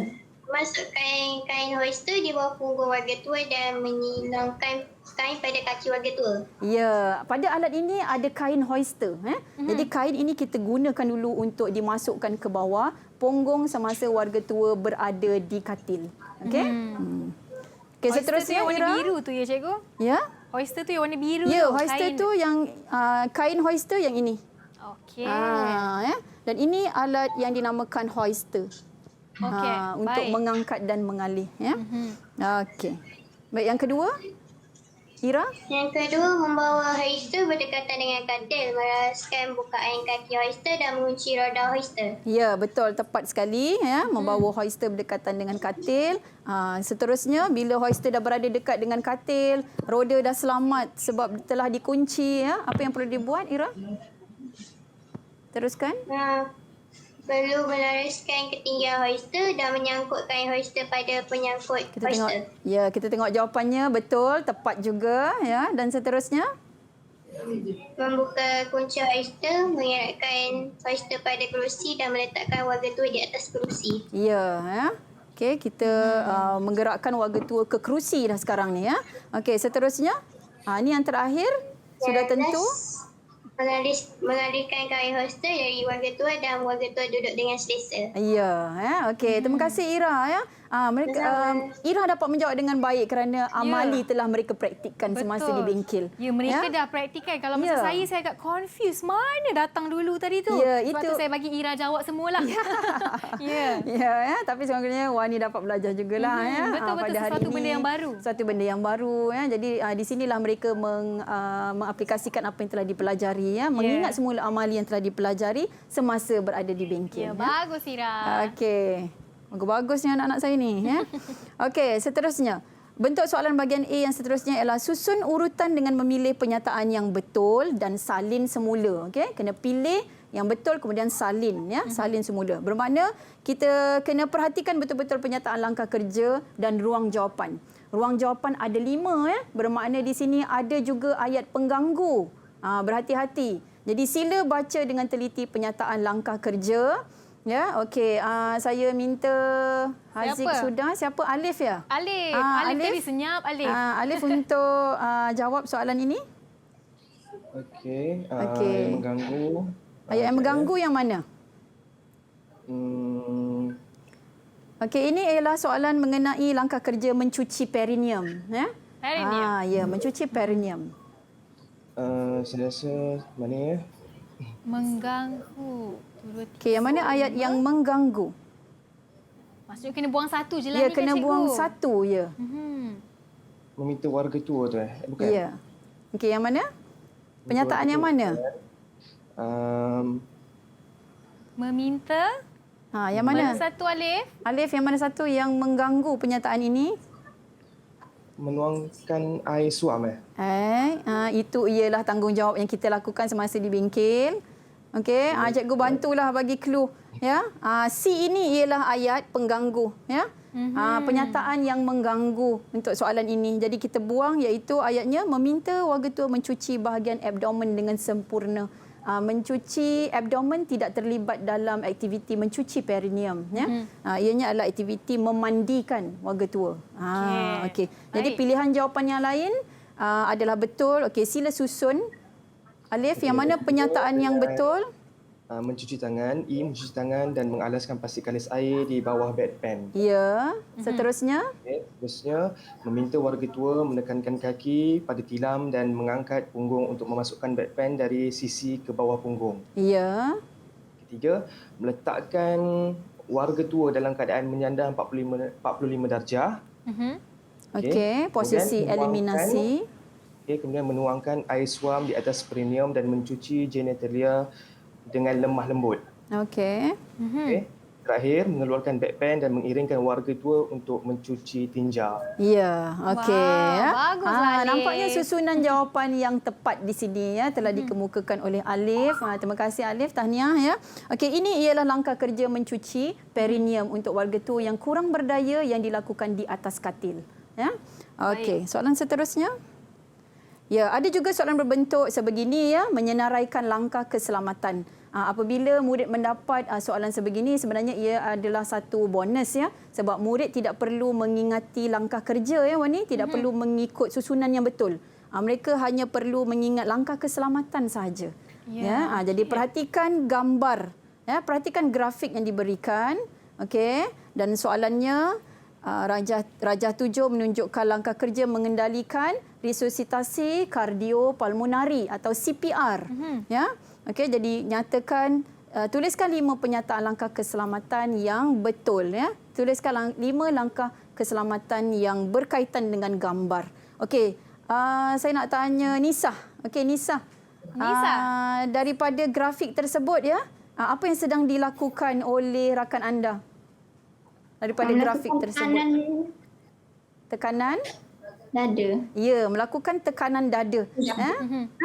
[SPEAKER 6] masukkan kain hoister di bawah punggung warga tua dan menyilangkan kain pada kaki warga tua.
[SPEAKER 3] Ya, pada alat ini ada kain hoister. Jadi kain ini kita gunakan dulu untuk dimasukkan ke bawah punggung semasa warga tua berada di katil. Okey. Okey, seterusnya
[SPEAKER 2] warna
[SPEAKER 3] Ira.
[SPEAKER 2] biru tu ya cikgu?
[SPEAKER 3] Ya.
[SPEAKER 2] Hoister tu yang warna biru
[SPEAKER 3] Ya,
[SPEAKER 2] tu.
[SPEAKER 3] hoister
[SPEAKER 2] kain.
[SPEAKER 3] tu yang kain hoister yang ini.
[SPEAKER 2] Okey.
[SPEAKER 3] Ya. Dan ini alat yang dinamakan hoister.
[SPEAKER 2] Okey,
[SPEAKER 3] Untuk
[SPEAKER 2] baik.
[SPEAKER 3] mengangkat dan mengalih ya. Okey. Baik, yang kedua? Ira?
[SPEAKER 6] Yang kedua, membawa hoister berdekatan dengan katil, meraskan bukaan kaki hoister dan mengunci roda hoister.
[SPEAKER 3] Ya, betul, tepat sekali ya, membawa hoister berdekatan dengan katil. Seterusnya bila hoister dah berada dekat dengan katil, roda dah selamat sebab telah dikunci ya. Apa yang perlu dibuat, Ira? Teruskan.
[SPEAKER 6] Perlu melaraskan ketinggian hoister dan menyangkut kain hoister pada penyangkut hoister.
[SPEAKER 3] Kita tengok jawapannya betul, tepat juga ya. Dan seterusnya?
[SPEAKER 6] Membuka kunci hoister, mengeratkan hoister pada kerusi dan meletakkan warga tua di atas kerusi.
[SPEAKER 3] Ya. Okey, kita menggerakkan warga tua ke kerusi dah sekarang ni ya. Okey, seterusnya? Ini yang terakhir. Sudah tentu.
[SPEAKER 6] Mengalihkan kain hoister dari warga tua dan warga tua duduk dengan selesa.
[SPEAKER 3] Ya, okey. Terima kasih Ira ya. Ira dapat menjawab dengan baik kerana amali telah mereka praktikkan semasa di bengkel.
[SPEAKER 2] Ya, mereka dah praktikkan. Kalau masa saya agak confused. Mana datang dulu tadi tu?
[SPEAKER 3] Ya,
[SPEAKER 2] Sebab tu saya bagi Ira jawab semualah.
[SPEAKER 3] Ya, tapi sebenarnya Wani dapat belajar jugalah ya.
[SPEAKER 2] Betul-betul,
[SPEAKER 3] pada hari
[SPEAKER 2] sesuatu
[SPEAKER 3] ini,
[SPEAKER 2] benda yang baru.
[SPEAKER 3] Sesuatu benda yang baru ya. Jadi di sinilah mereka mengaplikasikan apa yang telah dipelajari ya, mengingat semula amali yang telah dipelajari semasa berada di bengkel.
[SPEAKER 2] Ya, bagus Ira.
[SPEAKER 3] Okey. Bagusnya anak-anak saya ni ya. Okey, seterusnya. Bentuk soalan bahagian A yang seterusnya ialah susun urutan dengan memilih penyataan yang betul dan salin semula. Okey, kena pilih yang betul kemudian salin ya, salin semula. Bermakna kita kena perhatikan betul-betul penyataan langkah kerja dan ruang jawapan. Ruang jawapan ada 5 ya. Bermakna di sini ada juga ayat pengganggu. Berhati-hati. Jadi sila baca dengan teliti penyataan langkah kerja. Ya, okey. Saya minta Haziq sudah. Siapa? Alif ya?
[SPEAKER 2] Alif. Alif tadi senyap Alif.
[SPEAKER 3] Alif untuk jawab soalan ini.
[SPEAKER 7] Okey.
[SPEAKER 3] Okey.
[SPEAKER 7] Yang mengganggu.
[SPEAKER 3] Ayat yang mengganggu yang mana? Okey, ini ialah soalan mengenai langkah kerja mencuci perineum. Ya?
[SPEAKER 2] Perineum.
[SPEAKER 3] Ya, mencuci perineum.
[SPEAKER 7] Saya rasa mana ya?
[SPEAKER 2] Mengganggu.
[SPEAKER 3] Okey, yang mana ayat yang mengganggu?
[SPEAKER 2] Maksudnya kena buang satu je lah
[SPEAKER 3] Ya,
[SPEAKER 2] ni
[SPEAKER 3] kena
[SPEAKER 2] kan,
[SPEAKER 3] buang
[SPEAKER 2] cikgu?
[SPEAKER 3] satu je.
[SPEAKER 7] Meminta warga tua tu bukan?
[SPEAKER 3] Ya. Okey, yang mana? Penyataan yang mana?
[SPEAKER 2] Meminta.
[SPEAKER 3] Yang mana?
[SPEAKER 2] Mana satu Alif?
[SPEAKER 3] Alif, yang mana satu yang mengganggu penyataan ini?
[SPEAKER 7] Menuangkan air suam
[SPEAKER 3] Itu ialah tanggungjawab yang kita lakukan semasa di bengkel. Okey, cikgu bantulah bagi clue ya. C ini ialah ayat pengganggu ya. Penyataan yang mengganggu untuk soalan ini. Jadi kita buang iaitu ayatnya meminta warga tua mencuci bahagian abdomen dengan sempurna. Mencuci abdomen tidak terlibat dalam aktiviti mencuci perineum ya. Ianya adalah aktiviti memandikan warga tua. Okey. Jadi pilihan jawapan yang lain adalah betul. Okey, sila susun. Alif, yang mana penyataan yang betul?
[SPEAKER 7] Mencuci tangan, mencuci tangan dan mengalaskan plastik kalis air di bawah bedpan.
[SPEAKER 3] Ya, seterusnya?
[SPEAKER 7] Okay. Seterusnya, meminta warga tua menekankan kaki pada tilam dan mengangkat punggung untuk memasukkan bedpan dari sisi ke bawah punggung.
[SPEAKER 3] Ya.
[SPEAKER 7] Ketiga, meletakkan warga tua dalam keadaan menyandar 45 darjah.
[SPEAKER 3] Okey, posisi eliminasi.
[SPEAKER 7] Kemudian menuangkan air suam di atas perineum dan mencuci genitalia dengan lemah lembut.
[SPEAKER 3] Okey.
[SPEAKER 7] Terakhir, mengeluarkan bedpan dan mengiringkan warga tua untuk mencuci tinja.
[SPEAKER 3] Ya, okey.
[SPEAKER 2] Baguslah, Alif.
[SPEAKER 3] Nampaknya susunan jawapan yang tepat di sini ya telah dikemukakan oleh Alif. Terima kasih Alif, tahniah ya. Okey, ini ialah langkah kerja mencuci perineum untuk warga tua yang kurang berdaya yang dilakukan di atas katil. Ya. Okey, soalan seterusnya. Ya, ada juga soalan berbentuk sebegini ya, menyenaraikan langkah keselamatan. Apabila murid mendapat soalan sebegini, sebenarnya ia adalah satu bonus ya, sebab murid tidak perlu mengingati langkah kerja ya Wani, tidak perlu mengikut susunan yang betul. Mereka hanya perlu mengingat langkah keselamatan sahaja. Ya, jadi perhatikan gambar, ya, perhatikan grafik yang diberikan. Okey, dan soalannya Rajah 7 menunjukkan langkah kerja mengendalikan resusitasi kardiopulmonari atau CPR. Ya. Okey, jadi nyatakan tuliskan 5 penyataan langkah keselamatan yang betul ya. Tuliskan 5 langkah keselamatan yang berkaitan dengan gambar. Okey, saya nak tanya Nisa. Okey, Nisa. Daripada grafik tersebut ya, apa yang sedang dilakukan oleh rakan anda? Daripada grafik tersebut. Tekanan
[SPEAKER 9] dada.
[SPEAKER 3] Ya, melakukan tekanan dada.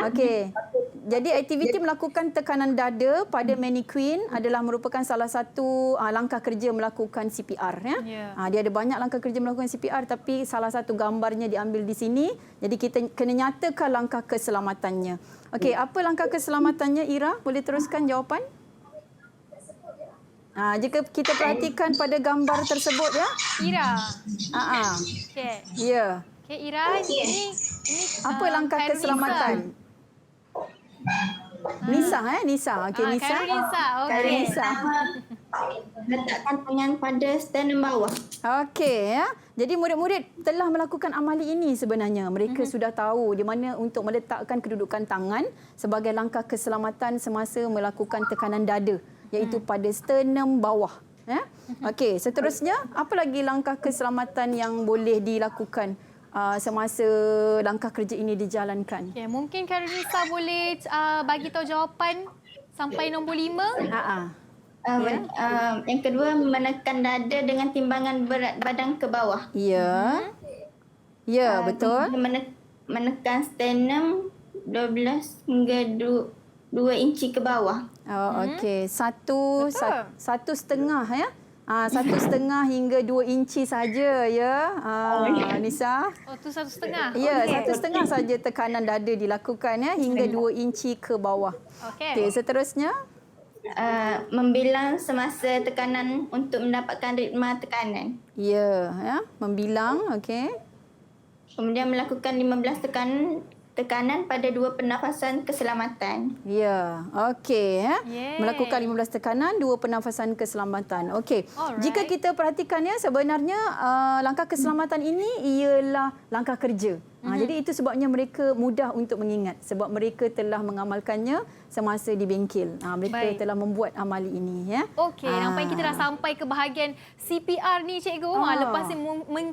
[SPEAKER 3] Okey. Jadi aktiviti melakukan tekanan dada pada mannequin adalah merupakan salah satu langkah kerja melakukan CPR ya. Dia ada banyak langkah kerja melakukan CPR tapi salah satu gambarnya diambil di sini. Jadi kita kena nyatakan langkah keselamatannya. Okey, apa langkah keselamatannya Ira? Boleh teruskan jawapan? Jika kita perhatikan pada gambar tersebut ya.
[SPEAKER 2] Ira.
[SPEAKER 3] Okey. Ya.
[SPEAKER 2] Okey Ira, ini
[SPEAKER 3] apa langkah keselamatan? Nisa Nisa. Okey Nisa.
[SPEAKER 2] Okey Nisa.
[SPEAKER 9] Letakkan tangan pada sternum bawah.
[SPEAKER 3] Okey ya. Jadi murid-murid telah melakukan amali ini sebenarnya. Mereka sudah tahu di mana untuk meletakkan kedudukan tangan sebagai langkah keselamatan semasa melakukan tekanan dada, iaitu pada sternum bawah. Okey, seterusnya apa lagi langkah keselamatan yang boleh dilakukan semasa langkah kerja ini dijalankan?
[SPEAKER 2] Okay, mungkin Karinisa boleh bagi tahu jawapan sampai nombor 5.
[SPEAKER 9] Yang kedua, menekan dada dengan timbangan berat badan ke bawah.
[SPEAKER 3] Ya. Ya, betul.
[SPEAKER 9] Menekan sternum 12 hingga 2 inci ke bawah.
[SPEAKER 3] Okey, 1,5 ya. 1,5 hingga 2 inci saja ya. Nisa.
[SPEAKER 2] Tu 1,5.
[SPEAKER 3] Ya, 1,5 saja tekanan dada dilakukan ya hingga 2 inci ke bawah. Okey, seterusnya
[SPEAKER 9] membilang semasa tekanan untuk mendapatkan ritma tekanan.
[SPEAKER 3] Ya, membilang, okey.
[SPEAKER 9] Kemudian melakukan 15 tekanan pada 2 pernafasan keselamatan.
[SPEAKER 3] Ya, okey. Melakukan 15 tekanan, 2 pernafasan keselamatan. Okey. Jika kita perhatikan ya, sebenarnya langkah keselamatan ini ialah langkah kerja. Jadi itu sebabnya mereka mudah untuk mengingat sebab mereka telah mengamalkannya semasa di bengkel. Mereka telah membuat amali ini ya.
[SPEAKER 2] Okey, nampaknya kita dah sampai ke bahagian CPR ni cikgu. Lepas ni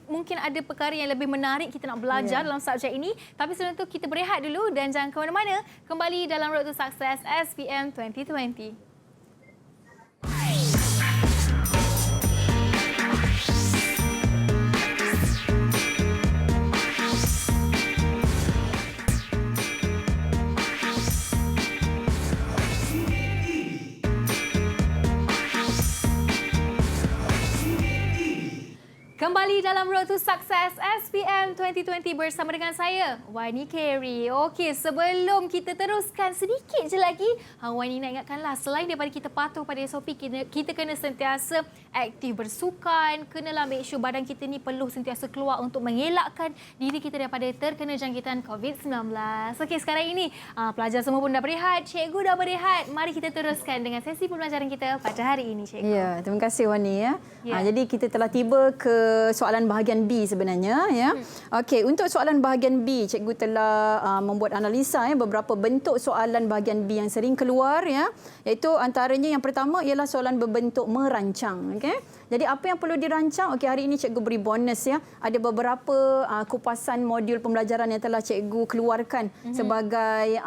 [SPEAKER 2] mungkin ada perkara yang lebih menarik kita nak belajar dalam subjek ini. Tapi sebelum tu kita berehat dulu dan jangan ke mana-mana. Kembali dalam Road to Success SPM 2020. Kembali dalam Road to Success SPM 2020 bersama dengan saya, Wani Carey. Okey, sebelum kita teruskan sedikit je lagi, Wani nak ingatkanlah, selain daripada kita patuh pada SOP, kita kena sentiasa aktif bersukan, kenalah make sure badan kita ni perlu sentiasa keluar untuk mengelakkan diri kita daripada terkena jangkitan COVID-19. Okey, sekarang ini pelajar semua pun dah berehat, cikgu dah berehat. Mari kita teruskan dengan sesi pembelajaran kita pada hari ini, cikgu.
[SPEAKER 3] Ya, terima kasih Wani ya. Jadi kita telah tiba ke soalan bahagian B sebenarnya ya. Okey, untuk soalan bahagian B, cikgu telah membuat analisa beberapa bentuk soalan bahagian B yang sering keluar ya. Iaitu antaranya yang pertama ialah soalan berbentuk merancang, okey. Jadi apa yang perlu dirancang? Okey, hari ini cikgu beri bonus ya. Ada beberapa kupasan modul pembelajaran yang telah cikgu keluarkan sebagai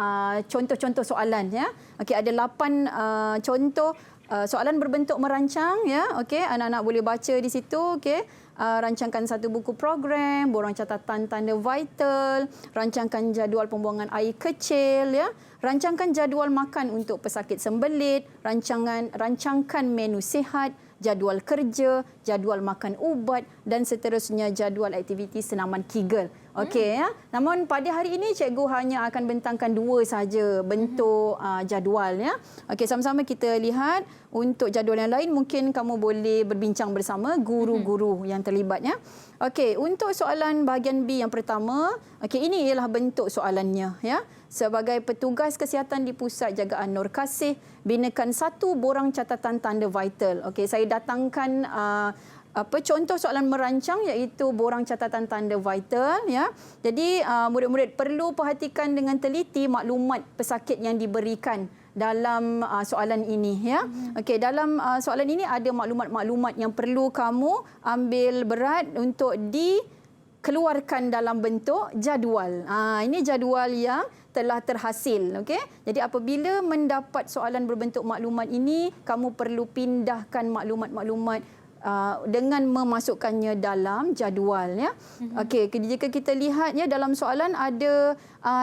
[SPEAKER 3] contoh-contoh soalan ya. Okey, ada 8 contoh soalan berbentuk merancang ya. Okey, anak-anak boleh baca di situ, okey. Rancangkan satu buku program, borang catatan tanda vital, rancangkan jadual pembuangan air kecil ya, rancangkan jadual makan untuk pesakit sembelit, rancangkan menu sihat, jadual kerja, jadual makan ubat dan seterusnya jadual aktiviti senaman Kegel. Okey ya. Namun pada hari ini cikgu hanya akan bentangkan 2 saja bentuk jadual ya. Okey, sama-sama kita lihat. Untuk jadual yang lain mungkin kamu boleh berbincang bersama guru-guru yang terlibat ya. Okey, untuk soalan bahagian B yang pertama, okey, ini ialah bentuk soalannya ya. Sebagai petugas kesihatan di Pusat Jagaan Nur Kasih, binakan 1 borang catatan tanda vital. Okey, saya datangkan contoh soalan merancang iaitu borang catatan tanda vital ya. Jadi murid-murid perlu perhatikan dengan teliti maklumat pesakit yang diberikan dalam soalan ini ya. Okey, dalam soalan ini ada maklumat-maklumat yang perlu kamu ambil berat untuk dikeluarkan dalam bentuk jadual. Ini jadual yang telah terhasil, okey. Jadi apabila mendapat soalan berbentuk maklumat ini, kamu perlu pindahkan maklumat-maklumat dengan memasukkannya dalam jadual ya. Okey, jika kita lihat ya dalam soalan ada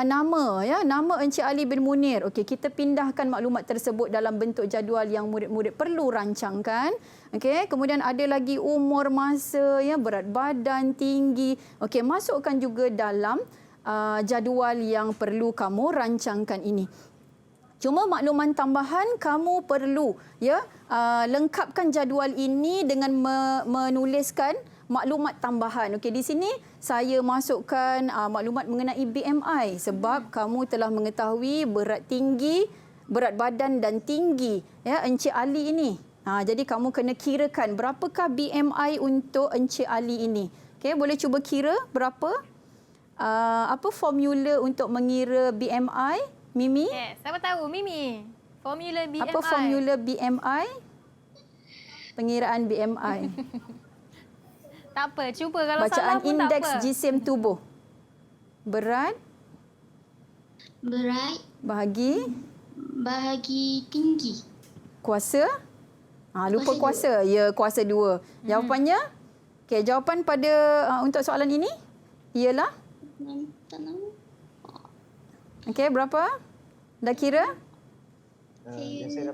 [SPEAKER 3] nama ya, nama Encik Ali bin Munir. Okey, kita pindahkan maklumat tersebut dalam bentuk jadual yang murid-murid perlu rancangkan. Okey, kemudian ada lagi umur masa ya, berat badan, tinggi. Okey, masukkan juga dalam jadual yang perlu kamu rancangkan ini. Cuma makluman tambahan kamu perlu ya lengkapkan jadual ini dengan menuliskan maklumat tambahan. Okey, di sini saya masukkan maklumat mengenai BMI sebab kamu telah mengetahui berat tinggi, berat badan dan tinggi ya Encik Ali ini. Jadi kamu kena kirakan berapakah BMI untuk Encik Ali ini. Okey, boleh cuba kira berapa? Apa formula untuk mengira BMI? Mimi?
[SPEAKER 2] Yes, siapa tahu Mimi? Formula BMI.
[SPEAKER 3] Apa formula BMI? Pengiraan BMI.
[SPEAKER 2] Tak apa, cuba kalau
[SPEAKER 3] bacaan
[SPEAKER 2] salah pun tak apa.
[SPEAKER 3] indeks jisim tubuh. Berat bahagi
[SPEAKER 6] tinggi.
[SPEAKER 3] Kuasa? Lupa kuasa. Ya, kuasa 2. Jawapannya? Okey, jawapan pada untuk soalan ini ialah? Okey, berapa? Dah kira?
[SPEAKER 7] Yang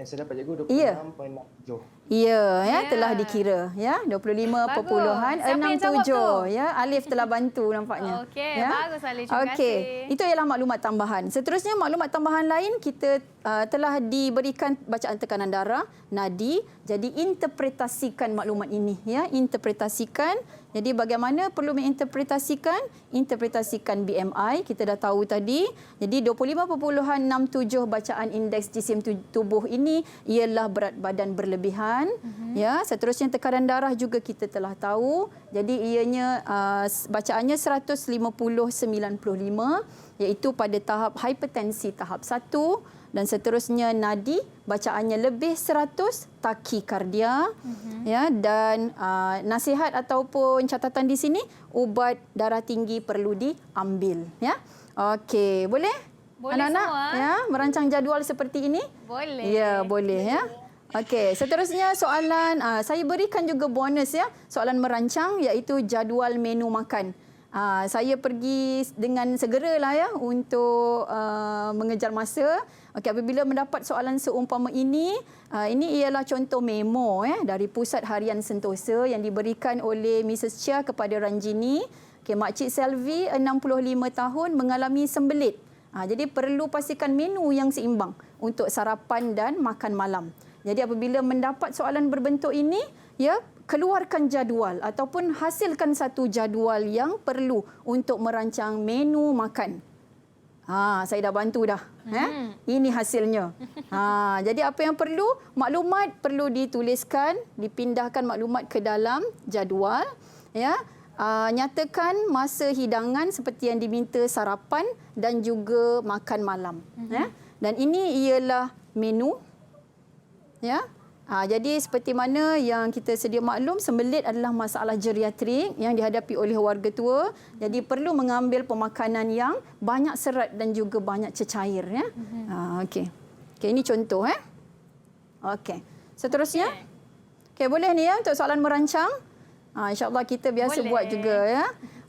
[SPEAKER 7] saya dapat cikgu 26.67.
[SPEAKER 3] Ya, telah dikira ya. 25.67 ya. Alif telah bantu nampaknya.
[SPEAKER 2] Okey,
[SPEAKER 3] ya?
[SPEAKER 2] bagus Alif. Terima kasih.
[SPEAKER 3] Itu ialah maklumat tambahan. Seterusnya maklumat tambahan lain kita telah diberikan bacaan tekanan darah, nadi. Jadi interpretasikan maklumat ini ya, interpretasikan. Jadi bagaimana perlu menginterpretasikan? Interpretasikan BMI, kita dah tahu tadi. Jadi 25.67 bacaan indeks jisim tubuh ini ialah berat badan berlebihan. Ya, seterusnya tekanan darah juga kita telah tahu. Jadi ianya bacaannya 150/95 iaitu pada tahap hipertensi tahap 1 dan seterusnya nadi bacaannya lebih 100 takikardia ya, dan nasihat ataupun catatan di sini ubat darah tinggi perlu diambil ya. Okey, boleh? Anak-anak ya merancang jadual seperti ini?
[SPEAKER 2] Boleh.
[SPEAKER 3] Ya, boleh ya. Okey, seterusnya soalan saya berikan juga bonus ya, soalan merancang iaitu jadual menu makan. Saya pergi dengan segeralah ya untuk mengejar masa. Okey, apabila mendapat soalan seumpama ini ialah contoh memo dari Pusat Harian Sentosa yang diberikan oleh Mrs. Chia kepada Ranjini. Okey, Makcik Selvi 65 tahun mengalami sembelit. Jadi perlu pastikan menu yang seimbang untuk sarapan dan makan malam. Jadi apabila mendapat soalan berbentuk ini, ya, keluarkan jadual ataupun hasilkan satu jadual yang perlu untuk merancang menu makan. Saya dah bantu dah. Ini hasilnya. Jadi apa yang perlu? Maklumat perlu dituliskan, dipindahkan maklumat ke dalam jadual. Ya. Nyatakan masa hidangan seperti yang diminta sarapan dan juga makan malam. Ya. Dan ini ialah menu. Ya. Jadi seperti mana yang kita sedia maklum, sembelit adalah masalah geriatrik yang dihadapi oleh warga tua. Jadi perlu mengambil pemakanan yang banyak serat dan juga banyak cecair. Ya. Okey. Okey, ini contoh. Okey. Seterusnya. Okey, boleh ni ya untuk soalan merancang. InsyaAllah kita biasa boleh buat juga. Ya.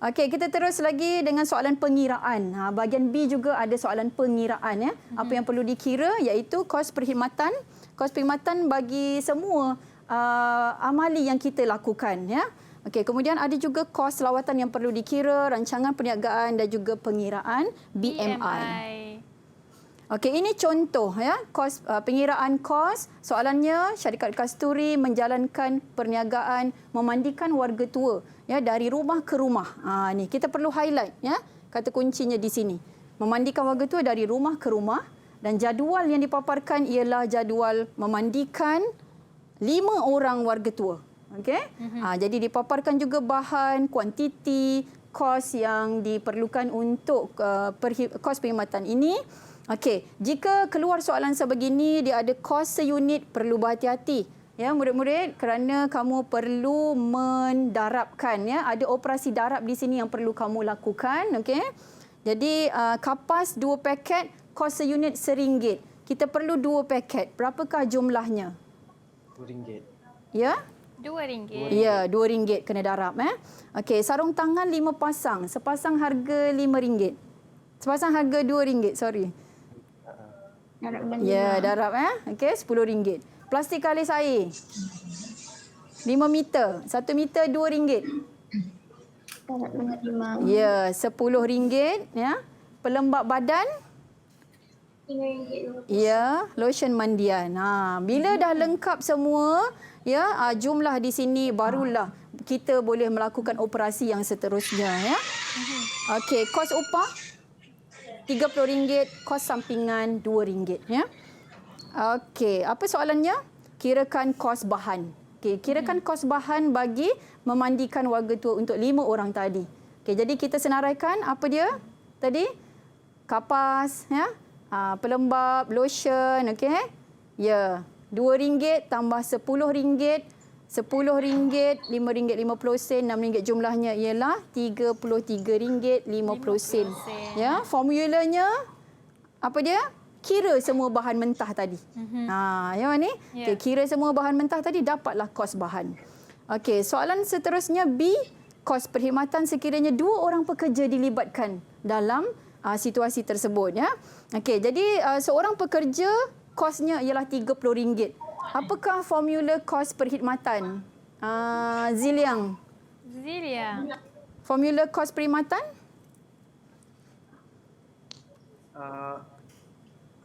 [SPEAKER 3] Okey, kita terus lagi dengan soalan pengiraan. Bahagian B juga ada soalan pengiraan. Ya. Apa yang perlu dikira iaitu kos perkhidmatan. Kos perkhidmatan bagi semua amali yang kita lakukan. Ya. Okey, kemudian ada juga kos lawatan yang perlu dikira, rancangan perniagaan dan juga pengiraan BMI. Okey, ini contoh ya kos pengiraan kos. Soalannya, syarikat Kasturi menjalankan perniagaan memandikan warga tua ya dari rumah ke rumah. Ni kita perlu highlight ya. Kata kuncinya di sini. Memandikan warga tua dari rumah ke rumah. Dan jadual yang dipaparkan ialah jadual memandikan 5 orang warga tua. Okey? Jadi dipaparkan juga bahan, kuantiti, kos yang diperlukan untuk kos perkhidmatan ini. Okey, jika keluar soalan sebegini, dia ada kos seunit, perlu berhati-hati. Ya, murid-murid, kerana kamu perlu mendarabkan. Ya, ada operasi darab di sini yang perlu kamu lakukan. Okey? Jadi, kapas 2 paket, kos seunit RM1. Kita perlu 2 paket. Berapakah jumlahnya?
[SPEAKER 7] RM2.
[SPEAKER 3] Ya?
[SPEAKER 2] RM2.
[SPEAKER 3] Ya, RM2 kena darab. Okey, sarung tangan 5 pasang. Sepasang harga RM5. Sepasang harga RM2, sorry.
[SPEAKER 9] Darab dengan
[SPEAKER 3] Ya, darab Okey, RM10. Plastik kalis air. 5 meter. 1 meter RM2.
[SPEAKER 9] darab dengan 5.
[SPEAKER 3] Ya, RM10 ya. Pelembap badan
[SPEAKER 9] RM5.
[SPEAKER 3] ya, lotion mandian. Bila dah lengkap semua, ya, jumlah di sini barulah kita boleh melakukan operasi yang seterusnya ya. Okey, kos upah RM30, kos sampingan RM2 ya. Okey, apa soalannya? Kirakan kos bahan. Okey, kirakan kos bahan bagi memandikan warga tua untuk 5 orang tadi. Okey, jadi kita senaraikan apa dia? Tadi kapas ya. Pelembap, lotion, okey. Ya, RM2 tambah RM10. RM10, RM5.50, RM6 jumlahnya ialah RM33.50. Ya, formulanya apa dia? Kira semua bahan mentah tadi. Ya ni. Okay, kira semua bahan mentah tadi, dapatlah kos bahan. Okey, soalan seterusnya B, kos perkhidmatan sekiranya 2 orang pekerja dilibatkan dalam situasi tersebut ya. Okey, jadi seorang pekerja kosnya ialah RM30. Apakah formula kos perkhidmatan? Ziliang. Formula kos perkhidmatan?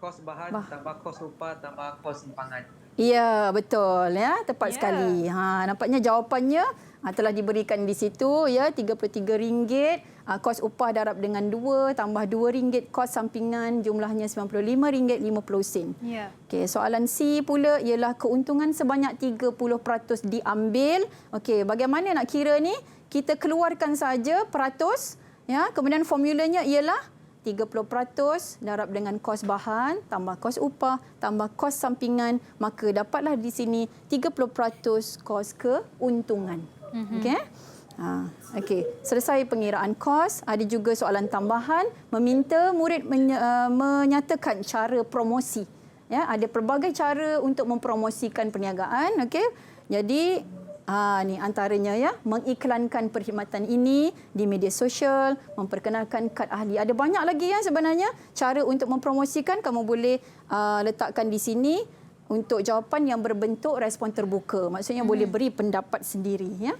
[SPEAKER 8] Kos bahan tambah kos upah tambah kos simpangan.
[SPEAKER 3] Ya, betul ya, tepat sekali. Nampaknya jawapannya telah diberikan di situ ya, RM33. Kos upah darab dengan 2 tambah RM2 kos sampingan jumlahnya RM95.50.
[SPEAKER 2] Ya.
[SPEAKER 3] Okey, soalan C pula ialah keuntungan sebanyak 30% diambil. Okey, bagaimana nak kira ni? Kita keluarkan saja peratus ya, kemudian formulanya ialah 30% darab dengan kos bahan tambah kos upah tambah kos sampingan, maka dapatlah di sini 30% kos keuntungan. Okey. Okey, selesai pengiraan kos. Ada juga soalan tambahan meminta murid menyatakan cara promosi. Ya, ada pelbagai cara untuk mempromosikan perniagaan. Okey, jadi Ni antaranya ya, mengiklankan perkhidmatan ini di media sosial, memperkenalkan kad ahli. Ada banyak lagi ya sebenarnya cara untuk mempromosikan. Kamu boleh letakkan di sini untuk jawapan yang berbentuk respon terbuka. Maksudnya boleh beri pendapat sendiri ya.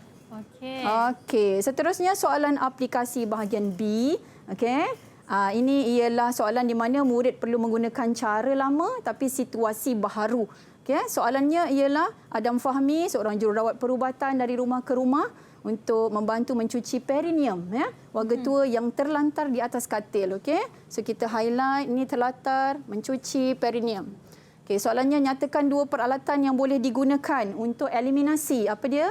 [SPEAKER 3] Okey, seterusnya soalan aplikasi bahagian B. Okey. Ini ialah soalan di mana murid perlu menggunakan cara lama tapi situasi baharu. Okay, soalannya ialah Adam Fahmi, seorang jururawat perubatan dari rumah ke rumah untuk membantu mencuci perineum ya, warga tua yang terlantar di atas katil. Okey, so kita highlight ini terlantar mencuci perineum. Okey, soalannya nyatakan 2 peralatan yang boleh digunakan untuk eliminasi. Apa dia?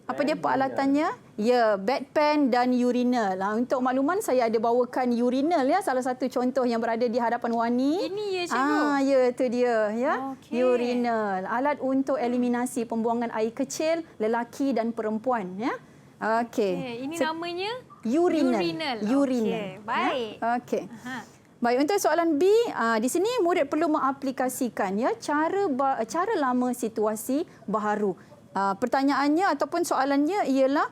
[SPEAKER 3] Apa dia peralatannya? Ya, bedpan dan urinal. Untuk makluman, saya ada bawakan urinal ya, salah satu contoh yang berada di hadapan Wani.
[SPEAKER 2] Ini ya, cikgu.
[SPEAKER 3] Ya, itu dia ya. Urinal, alat untuk eliminasi pembuangan air kecil lelaki dan perempuan ya. Okey.
[SPEAKER 2] Ini namanya
[SPEAKER 3] urinal.
[SPEAKER 2] Okey, baik.
[SPEAKER 3] Ya? Okey. Baik, untuk soalan B, di sini murid perlu mengaplikasikan ya cara lama situasi baharu. Pertanyaannya ataupun soalannya ialah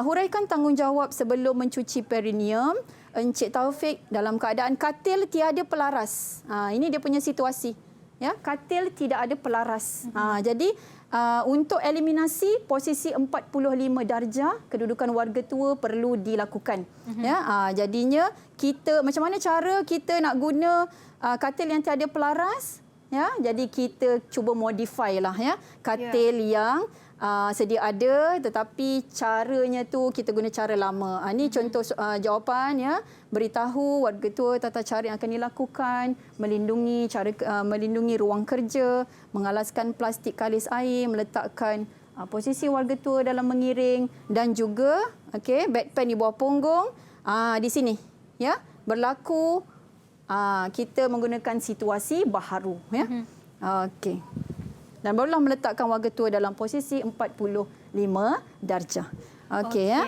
[SPEAKER 3] huraikan tanggungjawab sebelum mencuci perineum Encik Taufik dalam keadaan katil tiada pelaras. Ini dia punya situasi. Ya, katil tidak ada pelaras. Jadi untuk eliminasi posisi 45 darjah kedudukan warga tua perlu dilakukan. Ya, jadinya kita macam mana cara kita nak guna katil yang tiada pelaras? Ya, jadi kita cuba modify lah ya katil yang sedia ada, tetapi caranya tu kita guna cara lama. Ini contoh jawapan ya. Beritahu warga tua tata cara yang akan dilakukan, melindungi ruang kerja, mengalaskan plastik kalis air, meletakkan posisi warga tua dalam mengiring dan juga bedpan di bawah punggung. Di sini ya berlaku kita menggunakan situasi baharu ya. Okey. Dan barulah meletakkan warga tua dalam posisi 45 darjah. Okey ya.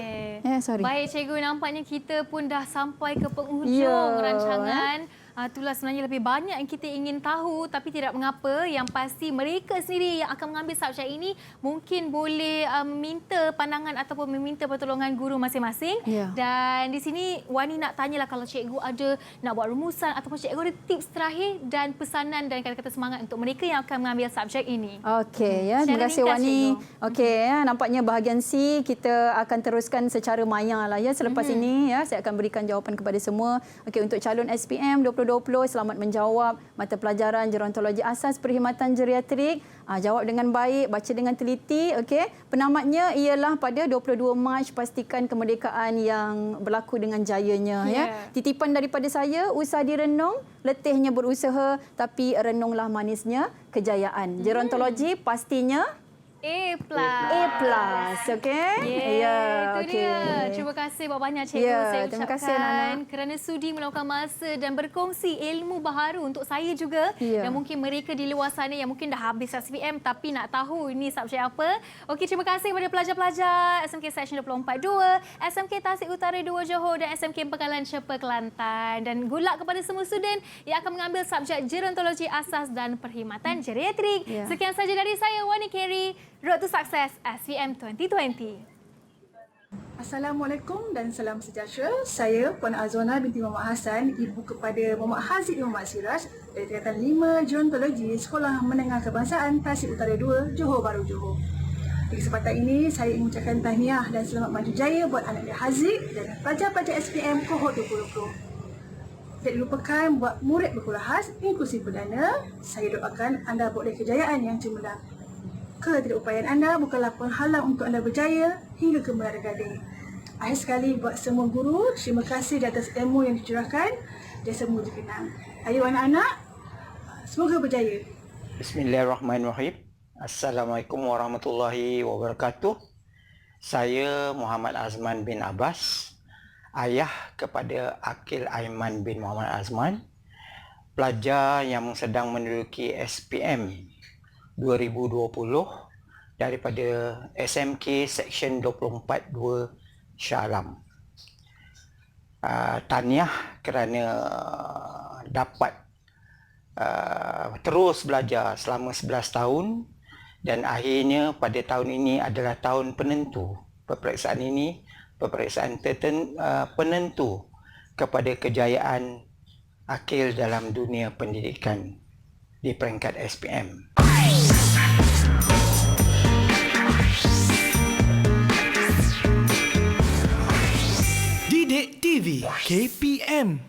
[SPEAKER 3] Sorry.
[SPEAKER 2] Baik cikgu, nampaknya kita pun dah sampai ke penghujung rancangan. Itulah sebenarnya lebih banyak yang kita ingin tahu, tapi tidak mengapa. Yang pasti mereka sendiri yang akan mengambil subjek ini mungkin boleh meminta pandangan ataupun meminta pertolongan guru masing-masing. Dan di sini Wani nak tanyalah kalau cikgu ada nak buat rumusan ataupun cikgu ada tips terakhir dan pesanan dan kata-kata semangat untuk mereka yang akan mengambil subjek ini.
[SPEAKER 3] Okey ya, terima kasih Wani. Okey ya, nampaknya bahagian C kita akan teruskan secara maya lah ya selepas ini ya. Saya akan berikan jawapan kepada semua. Okey, untuk calon SPM 2020 selamat menjawab mata pelajaran gerontologi asas perkhidmatan geriatrik. Jawab dengan baik, baca dengan teliti. Okey, penamatnya ialah pada 22 Mac. Pastikan kemerdekaan yang berlaku dengan jayanya ya. Titipan daripada saya, usah direnung, letihnya berusaha tapi renunglah manisnya kejayaan. Gerontologi pastinya A+. Okey.
[SPEAKER 2] Itu dia. Terima kasih banyak cikgu. Saya
[SPEAKER 3] terima kasih
[SPEAKER 2] ucapkan kerana sudi meluangkan masa dan berkongsi ilmu baharu untuk saya juga dan mungkin mereka di luar sana yang mungkin dah habis SPM tapi nak tahu ini subjek apa. Okey, terima kasih kepada pelajar-pelajar SMK Seksyen 24-2, SMK Tasik Utara 2 Johor dan SMK Pengkalan Cepa Kelantan. Dan good luck kepada semua student yang akan mengambil subjek gerontologi asas dan perkhidmatan geriatrik. Sekian saja dari saya, Wani Kerry. Road to Success SPM 2020.
[SPEAKER 5] Assalamualaikum dan salam sejahtera. Saya Puan Azwana binti Muhammad Hassan, ibu kepada Muhammad Haziq Muhammad Siraj dari tingkatan 5 Gerontologi Sekolah Menengah Kebangsaan Tasik Utara 2, Johor Bahru, Johor. Di kesempatan ini, saya ingin mengucapkan tahniah dan selamat maju jaya buat anak dia Haziq dan pelajar-pelajar SPM Kohort 2020. Tidak dilupakan buat murid berkuliah khas inklusif perdana. Saya doakan anda boleh kejayaan yang cemerlang. Ketidakupayaan anda bukanlah penghalang untuk anda berjaya hingga ke menara gading. Akhir sekali, buat semua guru, terima kasih di atas ilmu yang dicurahkan. Jasa menguji kenang. Ayo anak-anak, semoga berjaya.
[SPEAKER 11] Bismillahirrahmanirrahim. Assalamualaikum warahmatullahi wabarakatuh. Saya Muhammad Azman bin Abbas, ayah kepada Akil Aiman bin Muhammad Azman, pelajar yang sedang menduduki SPM 2020 daripada SMK Seksyen 24-2 Shah Alam. Tahniah kerana dapat terus belajar selama 11 tahun Dan akhirnya pada tahun ini adalah tahun penentu. Peperiksaan ini peperiksaan penentu kepada kejayaan Akil dalam dunia pendidikan di peringkat SPM.
[SPEAKER 12] Didik TV KPM